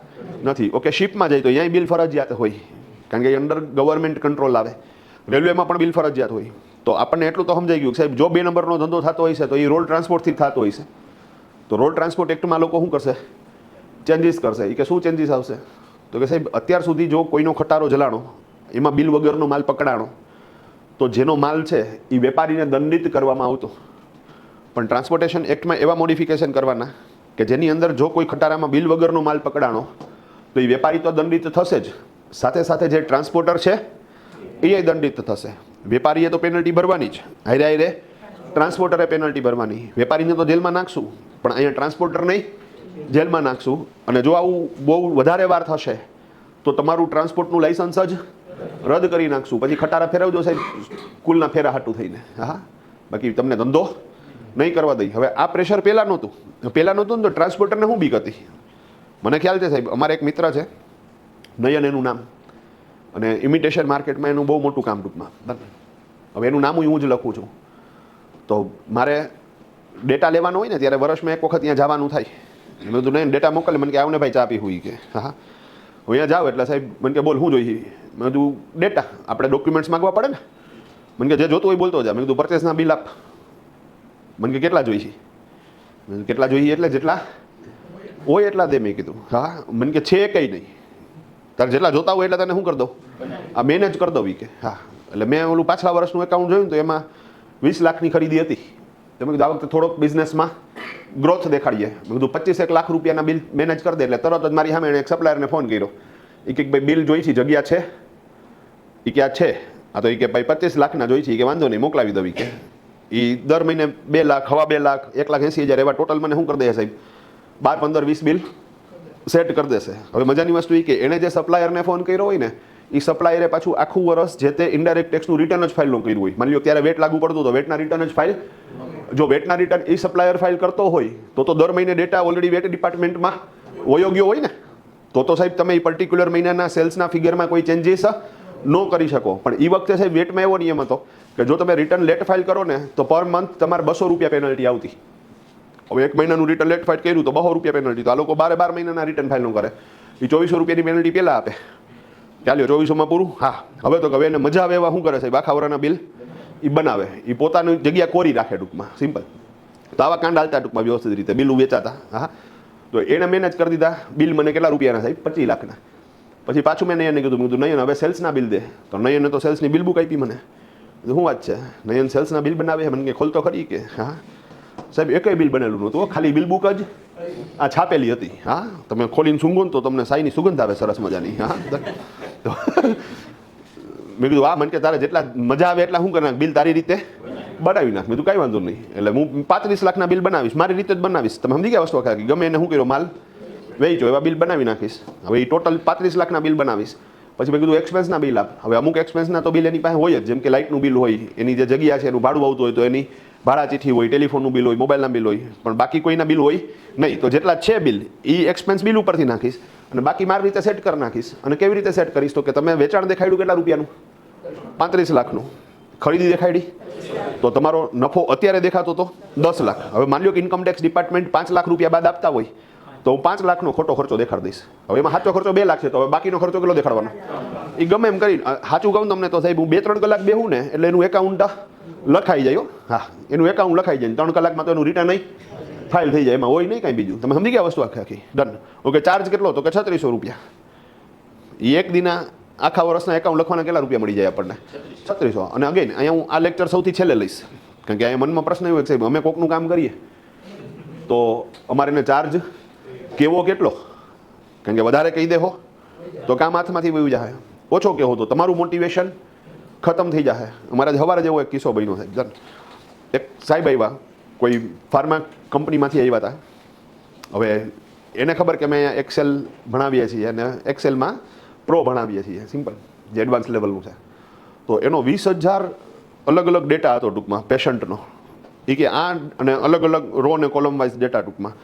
નથી. ઓકે, શિપમાં જાય તો અહીંયા બિલ ફરજિયાત હોય, કારણ કે અંડર ગવર્મેન્ટ કંટ્રોલ આવે. રેલવેમાં પણ બિલ ફરજિયાત હોય. તો આપણને એટલું તો સમજાઈ ગયું સાહેબ, જો 2 નંબરનો ધંધો થતો હોય છે તો એ રોડ ટ્રાન્સપોર્ટથી થતો હોય છે. તો રોડ ટ્રાન્સપોર્ટ એક્ટમાં લોકો શું કરશે? ચેન્જીસ કરશે. એ કે શું ચેન્જીસ આવશે? તો કે સાહેબ અત્યાર સુધી જો કોઈનો ખટારો જલાણો, એમાં બિલ વગરનો માલ પકડાણો, તો જેનો માલ છે એ વેપારીને દંડિત કરવામાં આવતો. પણ ટ્રાન્સપોર્ટેશન એક્ટમાં એવા મોડિફિકેશન કરવાના કે જેની અંદર જો કોઈ ખટારામાં બિલ વગરનો માલ પકડાણો તો એ વેપારી તો દંડિત થશે જ, સાથે સાથે જે ટ્રાન્સપોર્ટર છે એ દંડિત થશે. વેપારીએ તો પેનલ્ટી ભરવાની જ, હારે હારે ટ્રાન્સપોર્ટરે પેનલ્ટી ભરવાની. વેપારીને તો જેલમાં નાખશું, પણ અહીંયા ટ્રાન્સપોર્ટર નહીં જેલમાં નાખશું. અને જો આવું બહુ વધારે વાર થશે તો તમારું ટ્રાન્સપોર્ટનું લાઇસન્સ જ રદ કરી નાખશું. પછી ખટારા ફેરવજો સાહેબ કુલના ફેરા હાટું થઈને. હા, બાકી તમને ધંધો નહીં કરવા દઈ. હવે આ પ્રેશર પહેલાં નહોતું ને તો ટ્રાન્સપોર્ટરને શું બીક હતી? મને ખ્યાલ છે સાહેબ, અમારે એક મિત્ર છે નયન એનું નામ, અને ઇમિટેશન માર્કેટમાં એનું બહુ મોટું કામ ટૂંકમાં. હવે એનું નામ હું જ લખું છું. તો મારે ડેટા લેવાનો હોય ને ત્યારે વર્ષમાં એક વખત ત્યાં જવાનું થાય. મેં કીધું નહીં ડેટા મોકલે, મને કે આવને ભાઈ ચા પી હોય કે હા હું અહીંયા જાઉં એટલે સાહેબ મને કે બોલ શું જોઈએ? મેં કીધું ડેટા, આપણે ડોક્યુમેન્ટ્સ માગવા પડે ને. મને કે જે જોતું હોય બોલતો જા. મેં કીધું પરચેસના બિલ આપ. મને કે કેટલા જોઈએ? મેં કેટલા જોઈએ એટલે જેટલા હોય એટલા દે. મેં કીધું હા. મને કે છે કંઈ નહીં, તારે જેટલા જોતા હોય એટલે તને શું કરી દઉં? આ મેનેજ કરી દઉં કે હા. એટલે મેં ઓલું પાછલા વર્ષનું એકાઉન્ટ જોયું તો એમાં 20 લાખની ખરીદી હતી. તો મેં કીધું આ વખતે થોડોક બિઝનેસમાં ગ્રોથ દેખાડીએ. મેં કીધું 25 લાખ રૂપિયાના બિલ મેનેજ કરી દે. એટલે તરત જ મારી સામે એણે એક સપ્લાયરને ફોન કર્યો. એ કે ભાઈ બિલ જોઈ છે, જગ્યા છે? એ કે આ છે. હા તો એ કે ભાઈ 25 લાખના જોઈ છે. એ કે વાંધો નહીં મોકલાવી દઉં કે. એ દર મહિને 2 લાખ, 2.5 લાખ, 1,80,000 એવા ટોટલ મને શું કરી દે સાહેબ 12, 15, 20 બિલ સેટ કરી દેશે. હવે મજાની વસ્તુ એ કે એણે જે સપ્લાયરને ફોન કર્યો હોય ને એ સપ્લાયરે પાછું આખું વર્ષ જે તે ઇન્ડાયરેક્ટ ટેક્સનું રિટર્ન જ ફાઇલ ન કર્યું હોય. માની લો ત્યારે વેટ લાગુ પડતું તો વેટના રિટર્ન જ ફાઇલ, જો વેટના રિટર્ન એ સપ્લાયર ફાઇલ કરતો હોય તો દર મહિને ડેટા ઓલરેડી વેટ ડિપાર્ટમેન્ટમાં વયો ગયો હોય ને, તો સાહેબ તમે એ પર્ટિક્યુલર મહિનાના સેલ્સના ફિગરમાં કોઈ ચેન્જીસ ન કરી શકો. પણ એ વખતે સાહેબ વેટમાં એવો નિયમ હતો કે જો તમે રિટર્ન લેટ ફાઇલ કરો ને તો પર મંથ તમારે 200 રૂપિયા પેનલ્ટી આવતી. હવે 1 મહિનાનું રિટર્ન લેટ ફાઇલ કર્યું તો 200 રૂપિયા પેનલ્ટી. તો આ લોકો 12 મહિનાના રિટર્ન ફાઇલ ન કરે. એ 2400 રૂપિયાની પેનલ્ટી પહેલાં આપે. ચાલ્યો 2400માં પૂરું. હા, હવે તો હવે એને મજા આવે એવા શું કરે સાહેબ આખા વરાના બિલ એ બનાવે. એ પોતાની જગ્યા કોરી રાખે ટૂંકમાં, સિમ્પલ. તો આવા કાંડ હાલતા ટૂંકમાં વ્યવસ્થિત રીતે બિલ વેચાતા. હા, તો એણે મેનેજ કરી દીધા. બિલ મને કેટલા રૂપિયાના સાહેબ? 25 લાખના. પછી પાછું મેં નયનને કીધું નયન હવે સેલ્સના બિલ દે. તો નયને તો સેલ્સની બિલ બુક આપી મને. શું વાત છે? નયન સેલ્સના બિલ બનાવે? મને કે ખોલતો ખરી કે હા સાહેબ એકેય બિલ બનેલું નહોતું, ખાલી બિલ બુક જ આ છાપેલી હતી. હા, તમે ખોલીને સૂંઘો તો તમને સાઈની સુગંધ આવે સરસ મજાની. હા, મેં કીધું હા મને કે તારે જેટલા મજા આવે એટલા શું કરી નાખ, બિલ તારી રીતે બનાવી નાખ. મેં કીધું કાંઈ વાંધો નહીં. એટલે હું 35 લાખના બિલ બનાવીશ, મારી રીતે જ બનાવીશ. તમે સમજી ગયા વસ્તુ ખાલી ગમે એને શું કર્યો માલ વેચો એવા બિલ બનાવી નાખીશ. હવે એ ટોટલ 35 લાખના બિલ બનાવીશ. પછી મેં કીધું એક્સપેન્સના બિલ આપ. હવે અમુક એક્સપેન્સના તો બિલ એની પાસે હોય જ, જેમ કે લાઇટનું બિલ હોય, એની જે જગ્યા છે એનું ભાડું આવતું હોય તો એની ભાડા ચીઠ્ઠી હોય, ટેલિફોનનું બિલ હોય, મોબાઈલના બિલ હોય, પણ બાકી કોઈના બિલ હોય નહીં. તો જેટલા છે બિલ એ એક્સપેન્સ બિલ ઉપરથી નાખીશ અને બાકી મારી રીતે સેટ કરી નાખીશ. અને કેવી રીતે સેટ કરીશ? તો કે તમે વેચાણ દેખાડ્યું કેટલા રૂપિયાનું? 35 લાખનું. ખરીદી દેખાડી તો તમારો નફો અત્યારે દેખાતો તો 10 લાખ. હવે માની લો કે ઇન્કમટેક્સ ડિપાર્ટમેન્ટ 5 લાખ રૂપિયા બાદ આપતા હોય તો હું 5 લાખનો ખોટો ખર્ચો દેખાડી દઈશ. હવે એમાં સાચો ખર્ચો 2 લાખ છે, તો હવે બાકીનો ખર્ચો કેટલો દેખાડવાનો? એ ગમે એમ કરી સાચું કહું તમને તો સાહેબ, હું 2-3 કલાક બેહું ને એટલે એનું એકાઉન્ટ લખાઈ જાય. હા, એનું એકાઉન્ટ લખાઈ જાય. 3 કલાકમાં તો એનું રિટર્ન નહીં ફાઇલ થઈ જાય. એમાં હોય નહીં કાંઈ બીજું. તમે સમજી ગયા વસ્તુ આખી ડન. ઓકે, ચાર્જ કેટલો? તો કે 3600 રૂપિયા. એ એક દિના આખા વર્ષના એકાઉન્ટ લખવાના કેટલા રૂપિયા મળી જાય આપણને? 3600. અને અગેન અહીંયા હું આ લેક્ચર સૌથી છેલ્લે લઈશ, કારણ કે અહીંયા મનમાં પ્રશ્ન એવો છે, સાહેબ અમે કોકનું કામ કરીએ તો અમારે એને ચાર્જ કેવો કેટલો? કારણ કે વધારે કહી દેહો તો કામ હાથમાંથી વયું જાય, ઓછો કહેવો તો તમારું મોટિવેશન ખતમ થઈ જાય. અમારા હવારે જેવો એક કિસ્સો બન્યો સાહેબ. ડન. એક સાહેબ આવ્યા, કોઈ ફાર્મા કંપનીમાંથી આવ્યા હતા. હવે એને ખબર કે અમે અહીંયા એક્સેલ ભણાવીએ છીએ અને એક્સેલમાં પ્રો ભણાવીએ છીએ, સિમ્પલ જે એડવાન્સ લેવલનું છે. તો એનો 20,000 અલગ અલગ ડેટા હતો ટૂંકમાં પેશન્ટનો. એ કે આ અને અલગ અલગ રો ને કોલમ વાઇઝ ડેટા ટૂંકમાં.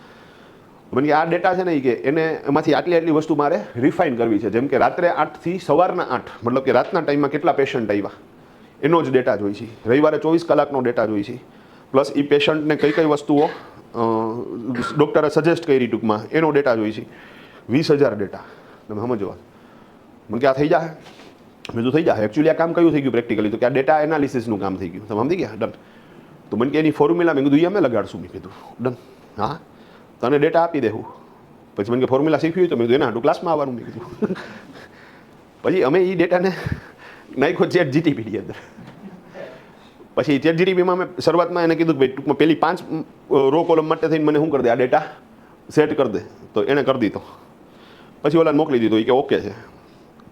મને કે આ ડેટા છે ને એ કે એને એમાંથી આટલી વસ્તુ મારે રિફાઇન કરવી છે. જેમ કે રાત્રે 8 થી સવારના 8, મતલબ કે રાતના ટાઈમમાં કેટલા પેશન્ટ આવ્યા એનો જ ડેટા જોઈ છે. રવિવારે 24 કલાકનો ડેટા જોઈ છે. પ્લસ એ પેશન્ટને કઈ કઈ વસ્તુઓ ડૉક્ટરે સજેસ્ટ કરી ટૂંકમાં એનો ડેટા જોઈ છે. 20,000 ડેટા. તમે સમજો. મને કે આ થઈ જાય? મેં તો થઈ જાય. એકચ્યુઅલી આ કામ કયું થઈ ગયું પ્રેક્ટિકલી? તો કે આ ડેટા એનાલિસિસનું કામ થઈ ગયું. તમે સમજી ગયા? ડન. તો મને કે એની ફોર્મ્યુલા મેં કીધું અમે લગાડશું. મેં કીધું ડન. હા, તને ડેટા આપી દેવું. પછી મને કે ફોર્મ્યુલા શીખવી હોય તો મેં કીધું એના હાટું ક્લાસમાં આવવાનું. મેં કીધું પછી અમે એ ડેટાને નાખ્યો ચેટ જીટીપીની અંદર. પછી ચેટ જીટીપીમાં મેં શરૂઆતમાં એને કીધું કે ભાઈ ટૂંકમાં પેલી 5 રો કોલમ માટે થઈને મને શું કરી દે, આ ડેટા સેટ કરી દે. તો એણે કરી દીધો. પછી ઓલાને મોકલી દીધો. એ કે ઓકે છે.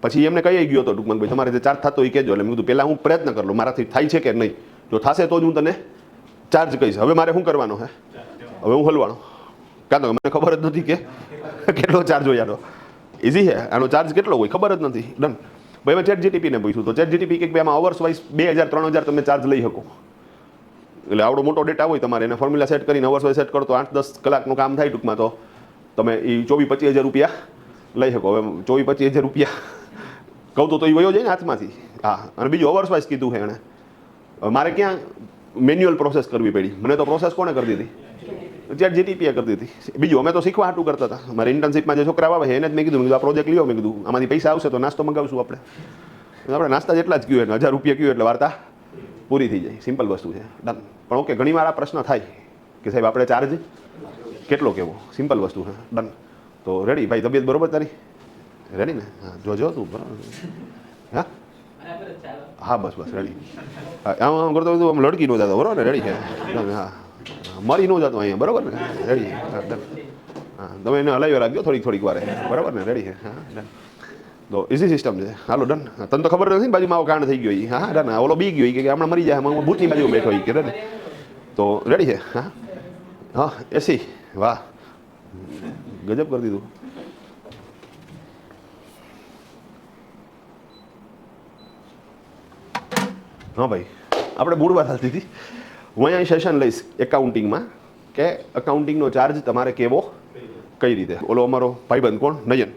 પછી એમને કહી ગયો હતો ટૂંકમાં ભાઈ તમારે જે ચાર્જ થતો એ કહેજો. એટલે મેં કીધું પહેલાં હું પ્રયત્ન કરી લઉં મારાથી થાય છે કે નહીં. જો થશે તો જ હું તને ચાર્જ કહીશ. હવે મારે શું કરવાનો હે? હવે હું હલવાનો. કાં તો મને ખબર જ નથી કે કેટલો ચાર્જ હોય આનો. ઇઝી છે, આનો ચાર્જ કેટલો હોય ખબર જ નથી. ડન. ભાઈ મેં ચેટ જીટીપીને પૂછ્યું તો ચેટ જીટીપી કે આમાં અવર્સ વાઇઝ 2,000-3,000 તમે ચાર્જ લઈ શકો. એટલે આવડો મોટો ડેટા હોય તમારે એને ફોર્મ્યુલા સેટ કરીને અવર્સ વાઇઝ સેટ કરો તો 8-10 કલાકનું કામ થાય ટૂંકમાં. તો તમે એ 24-25 હજાર રૂપિયા લઈ શકો. હવે 24-25 હજાર રૂપિયા કહું તો એ વયો જાય ને હાથમાંથી. હા, અને બીજું અવર્સ વાઇઝ કીધું છે એણે. મારે ક્યાં મેન્યુઅલ પ્રોસેસ કરવી પડી? મને તો પ્રોસેસ કોને કરી દીધી? ચેટ જીટીપીએ કરી દીધી. બીજું અમે તો શીખવા હાટું કરતા હતા. મારે ઇન્ટર્નશીપમાં જે છોકરા આવે છે એને જ મેં કીધું આ પ્રોજેક્ટ લ્યો. મેં કીધું આમાંથી પૈસા આવશે તો નાસ્તો મંગાવશું આપણે. આપણે નાસ્તા જેટલા જ કહ્યું, 1,000 રૂપિયા કહ્યું એટલે વાર્તા પૂરી થઈ જાય. સિમ્પલ વસ્તુ છે. ડન. પણ ઓકે, ઘણી વાર આ પ્રશ્ન થાય કે સાહેબ આપણે ચાર્જ કેટલો કેવો? સિમ્પલ વસ્તુ છે. ડન. તો રેડી ભાઈ, તબિયત બરોબર તારી? રેડી ને? હા, જોજો તું બરાબર. હા હા, બસ બસ રેડી. આમ કરતો બધું આમ લડકી નો જતો બરોબર ને? રેડી છે. હા, મરી ન જતો અહીંયા બરોબર ને? રેડી. હા, તમે એને હલાવી રાખજો થોડીક વારે બરાબર ને? રેડી છે. હા ડન. તો ઇઝી સિસ્ટમ છે. હાલો ડન. તને તો ખબર નથી ને બાજુમાં આવો કાંડ થઈ ગયો. હા ડન. ઓલો બી ગયો કે હમણાં મરી જાય, ભૂતની બાજુ બેઠો કે રેડી. તો રેડી છે. હા હા, એસી. વાહ, ગજબ કરી દીધું. હા ભાઈ, આપણે મૂળ વાત હાલતી હતી. હું અહીંયા સેશન લઈશ એકાઉન્ટિંગમાં કે એકાઉન્ટિંગનો ચાર્જ તમારે કેવો, કઈ રીતે. ઓલો અમારો ભાઈબંધ કોણ, નયન.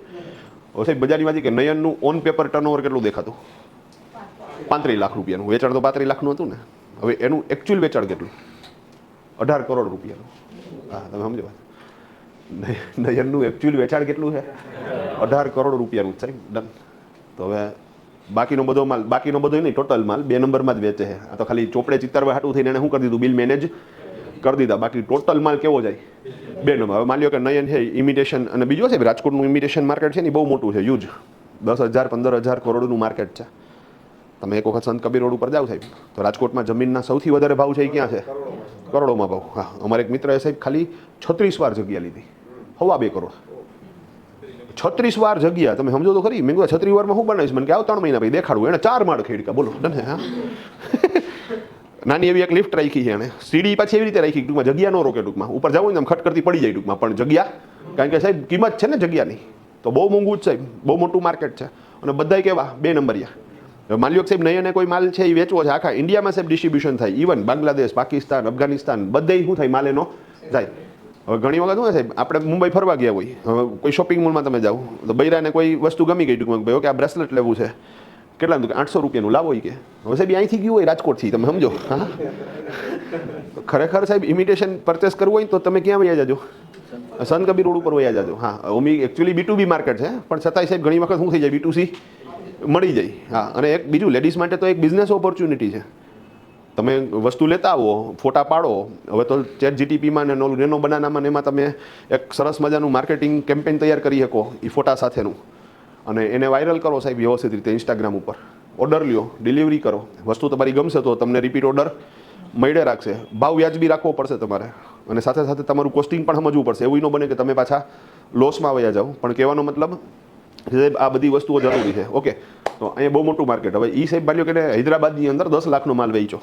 સાહેબ બજારની વાત કે નયનનું ઓન પેપર ટર્નઓવર કેટલું દેખાતું? 35 લાખ રૂપિયાનું. વેચાણ તો 35 લાખનું હતું ને. હવે એનું એકચ્યુઅલ વેચાણ કેટલું? 18 કરોડ રૂપિયાનું. હા, તમે સમજો વાત. નયનનું એકચ્યુઅલ વેચાણ કેટલું છે? 18 કરોડ રૂપિયાનું સાહેબ. ડન. તો હવે બાકીનો બધો માલ, બાકીનો બધો નહીં, ટોટલ માલ 2 નંબરમાં જ વેચે છે. આ તો ખાલી ચોપડે ચિત્તરવા હાટું થઈને એને શું કરી દીધું? બિલ મેનેજ કરી દીધા. બાકી ટોટલ માલ કેવો જાય? 2 નંબર. હવે માની લો કે નયન છે ઇમિટેશન, અને બીજો છે રાજકોટનું ઇમિટેશન માર્કેટ છે ને બહુ મોટું છે, યુજ 10,000-15,000 કરોડનું માર્કેટ છે. તમે એક વખત સંત કબીર રોડ ઉપર જાઓ સાહેબ તો રાજકોટમાં જમીનના સૌથી વધારે ભાવ છે એ ક્યાં છે? કરોડોમાં ભાવ. હા, અમારે એક મિત્રએ સાહેબ ખાલી 36 વાર જગ્યા લીધી, 2.5 કરોડ. 36 વાર જગ્યા. તમે સમજો તો ખરી. મેં કીધું 36 વારમાં શું બનાવીશ? મને કે આવ 3 મહિના પછી દેખાડું. એને 4 માળ ખેડકા. બોલો ડન. હા, નાની એવી એક લિફ્ટ રાખી છે એને. સીડી પાછી એવી રીતે રાખી ટૂંકમાં જગ્યા ન રોકે ટૂંકમાં. ઉપર જાવ ને આમ ખટકરતી પડી જાય ટૂંકમાં. પણ જગ્યા, કારણ કે સાહેબ કિંમત છે ને જગ્યાની, તો બહુ મોંઘું જ સાહેબ, બહુ મોટું માર્કેટ છે. અને બધાય કેવા 2 નંબરિયા. હવે માની લો કે સાહેબ નયને કોઈ માલ છે એ વેચવો છે, આખા ઇન્ડિયામાં સાહેબ ડિસ્ટ્રીબ્યુશન થાય, ઇવન બાંગ્લાદેશ, પાકિસ્તાન, અફઘાનિસ્તાન બધે શું થાય, માલ એનો જાય. હવે ઘણી વખત શું સાહેબ આપણે મુંબઈ ફરવા ગયા હોય, હવે કોઈ શોપિંગ મોલમાં તમે જાઓ તો બૈરાને કોઈ વસ્તુ ગમી ગઈ ટૂંકમાં, ભાઈ ઓકે આ બ્રેસલેટ લેવું છે, કેટલાનું, કે 800 રૂપિયાનું લાવો કે. હવે સાહેબ અહીંથી ગયું હોય રાજકોટથી, તમે સમજો. હા, ખરેખર સાહેબ ઇમિટેશન પરચેસ કરવું હોય તો તમે ક્યાં વયા જાજો? સંત કબીર રોડ ઉપર વયા જાજો. હા, ઓમી એકચ્યુઅલી B2B માર્કેટ છે, પણ છતાંય સાહેબ ઘણી વખત શું થઈ જાય, B2C મળી જાય. હા, અને એક બીજું લેડીઝ માટે તો એક બિઝનેસ ઓપોર્ચ્યુનિટી છે. તમે વસ્તુ લેતા આવો, ફોટા પાડો. હવે તો ચેટ જીટીપીમાં ને નેનો બનાનામાં એમાં તમે એક સરસ મજાનું માર્કેટિંગ કેમ્પેન તૈયાર કરી શકો એ ફોટા સાથેનું, અને એને વાયરલ કરો સાહેબ વ્યવસ્થિત રીતે ઇન્સ્ટાગ્રામ ઉપર. ઓર્ડર લ્યો, ડિલિવરી કરો, વસ્તુ તમારી ગમશે તો તમને રિપીટ ઓર્ડર મળે રાખશે. ભાવ વ્યાજબી રાખવો પડશે તમારે, અને સાથે સાથે તમારું કોસ્ટિંગ પણ સમજવું પડશે. એવું ન બને કે તમે પાછા લોસમાં વયા જાઓ. પણ કહેવાનો મતલબ સાહેબ આ બધી વસ્તુઓ જરૂરી છે. ઓકે, તો અહીંયા બહુ મોટું માર્કેટ. હવે એ સાહેબ માન્યો કે હૈદરાબાદની અંદર 10 લાખનો માલ વેચો,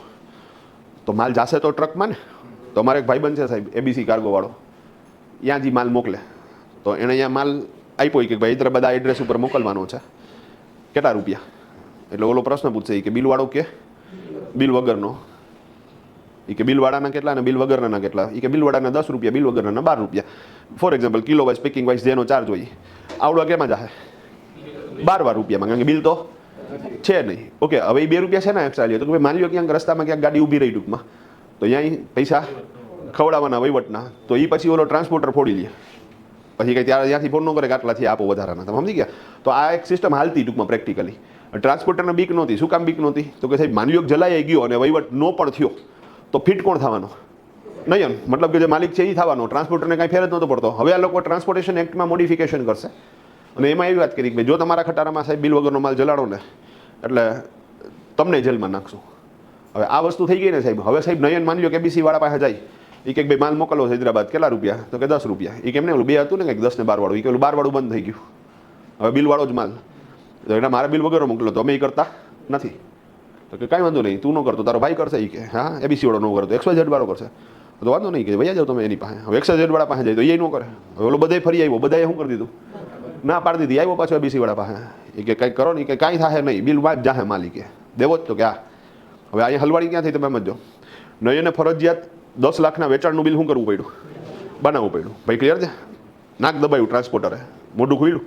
તો માલ જાશે તો ટ્રકમાં ને. તો અમારે એક ભાઈબંધ છે સાહેબ ABC કાર્ગોવાળો, ત્યાં જ માલ મોકલે. તો એણે અહીંયા માલ આપ્યો કે ભાઈ હૈદરાબાદ આ એડ્રેસ ઉપર મોકલવાનો છે, કેટલા રૂપિયા? એટલે ઓલો પ્રશ્ન પૂછશે કે બિલવાળો કે બિલ વગરનો? એ કે બિલવાળાના કેટલા ને બિલ વગરના કેટલા? એ કે બિલવાળાના 10 રૂપિયા, બિલ વગરના 12 રૂપિયા. For example kilo wise, packing wise જેનો ચાર્જ હોય, આવડો કેમાં જાહે? 12 રૂપિયામાં, કારણ કે બિલ તો છે નહીં. ઓકે, હવે એ 2 રૂપિયા છે ને એક્સ્ટ્રા લે, તો કે માની લો ક્યાંક રસ્તામાં ક્યાંક ગાડી ઊભી રહી ટૂંકમાં, તો અહીંયા પૈસા ખવડાવવાના વહીવટના, તો એ પછી ઓલો ટ્રાન્સપોર્ટર ફોડી લે. પછી કંઈ ત્યાંથી ફોન ન કરે કે આટલાથી આપો વધારાના. તમે સમજી ગયા? તો આ એક સિસ્ટમ હાલતી ટૂંકમાં પ્રેક્ટિકલી. ટ્રાન્સપોર્ટરને બીક નહોતી. શું કામ બીક નહોતી? તો કે સાહેબ માની લો જલાઈ ગયો અને વહીવટ ન પણ થયો તો ફિટ કોણ થવાનો? નહીં, મતલબ કે જે માલિક છે એ થવાનો. ટ્રાન્સપોર્ટરને કાંઈ ફેર જ નહોતો પડતો. હવે આ લોકો ટ્રાન્સપોર્ટેશન એક્ટમાં મોડિફિકેશન કરશે, અને એમાં એવી વાત કરી કે જો તમારા ખટારામાં સાહેબ બિલ વગરનો માલ જલાડો ને એટલે તમને જેલમાં નાખશું. હવે આ વસ્તુ થઈ ગઈ ને સાહેબ. હવે સાહેબ નયન માની લો કે ABC વાળા પાસે જાય, એ કે ભાઈ માલ મોકલો છે હૈદરાબાદ, કેટલા રૂપિયા? તો કે 10 રૂપિયા. એ કેમને ઓલું 2 હતું ને કે 10 ને 12 વાળું, એ કે ઓલું 12 વાળું બંધ થઈ ગયું, હવે બિલવાળો જ માલ. તો એને મારા બિલ વગર મોકલો, તો અમે એ કરતા નથી. તો કે કાંઈ વાંધો નહીં, તું ન કરતો તારો ભાઈ કરશે. એ કે હા ABC વાળો ન કરતો, XYZ વાળો કરશે. તો વાંધો નહીં કે વયા જાઓ તમે એની પાસે. હવે XYZ વાળા પાસે જાય તો એ ન કરે. હવે ઓલો બધાય ફરી આવ્યો, બધાએ શું કરી દીધું? ના પાડી દીધી. આવ્યો પાછો ABC વાળા પાસે, એ કે કંઈક કરો નહીં, કે કાંઈ થાય નહીં, બિલ વાંચ જાહે માલિકે દેવો જ. તો કે હા. હવે અહીંયા હલવાડી ક્યાં થઈ તમે સમજો. નયને ફરજિયાત 10 લાખના વેચાણનું બિલ શું કરવું પડ્યું? બનાવવું પડ્યું. ભાઈ ક્લિયર છે? નાક દબાયું ટ્રાન્સપોર્ટરે, મોઢું ખુલ્યું.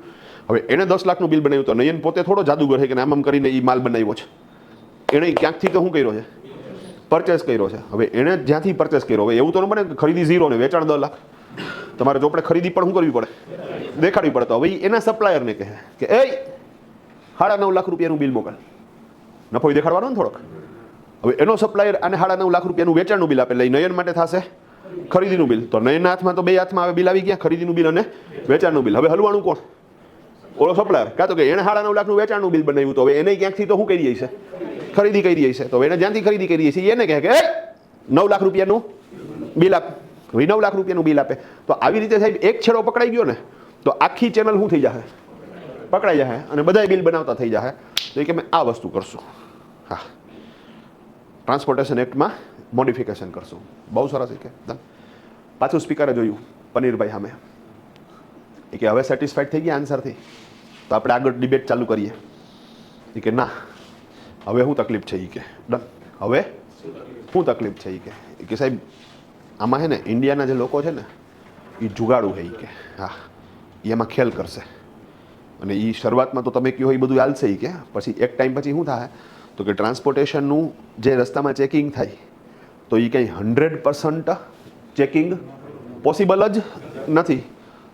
હવે એને 10 લાખનું બિલ બનાવ્યું, તો નયન પોતે થોડો જાદુગર છે કે આમ આમ કરીને એ માલ બનાવ્યો છે. એણે ક્યાંકથી તો શું કર્યો છે? પરચેસ કર્યો છે. હવે એણે જ્યાંથી પરચેસ કર્યો, હવે એવું તો ન બને કે ખરીદી 0 ને વેચાણ 10 લાખ. તમારે જો આપણે ખરીદી પણ શું કરવી પડે? દેખાડવી પડે. તો હવે એના સપ્લાયરને કહે કે એ 9.5 લાખ રૂપિયાનું બિલ મોકલ. નફો દેખાડવાનો ને થોડોક. હવે એનો સપ્લાયર આને 9.5 લાખ રૂપિયાનું વેચાણનું બિલ આપે, એટલે નયન માટે થશે ખરીદીનું બિલ. તો નયનના હાથમાં તો 2 હાથમાં હવે બિલ આવી ગયા, ખરીદીનું બિલ અને વેચાણનું બિલ. હવે હલવાનું કોણ? ઓલો સપ્લાયર. કાં તો કે એને 9.5 લાખનું વેચાણનું બિલ બનાવ્યું, તો હવે એને ક્યાંકથી તો શું કરી છે? ખરીદી કરી છે. તો એને જ્યાંથી ખરીદી કરી છે એને કહે કે 9 લાખ રૂપિયાનું બિલ આપ. 9 લાખ રૂપિયાનું બિલ આપે. તો આવી રીતે સાહેબ એક છેડો પકડાઈ ગયો ને, તો આખી ચેનલ શું થઈ જશે? પકડાઈ જશે, અને બધાય બિલ બનાવતા થઈ જશે. તો એ કે મેં આ વસ્તુ કરશું. હા, ટ્રાન્સપોર્ટેશન એક્ટમાં મોડિફિકેશન કરશું. બહુ સરસ. કે પાછું સ્પીકરે જોયું પનીરભાઈ સામે, એ કે હવે સેટિસ્ફાઈડ થઈ ગયા આન્સરથી, તો આપણે આગળ ડિબેટ ચાલુ કરીએ. એ કે ના, હવે શું તકલીફ છે? એ કે ડન, હવે શું તકલીફ છે? એ કે સાહેબ આમાં છે ને ઇન્ડિયાના જે લોકો છે ને એ જુગાડું છે. એ કે હા, એમાં ખેલ કરશે, અને એ શરૂઆતમાં તો તમે કહો એ બધું હાલશે. એ કે પછી એક ટાઈમ પછી શું થાય? તો કે ટ્રાન્સપોર્ટેશનનું જે રસ્તામાં ચેકિંગ થાય, તો એ કંઈ 100% ચેકિંગ પોસિબલ જ નથી.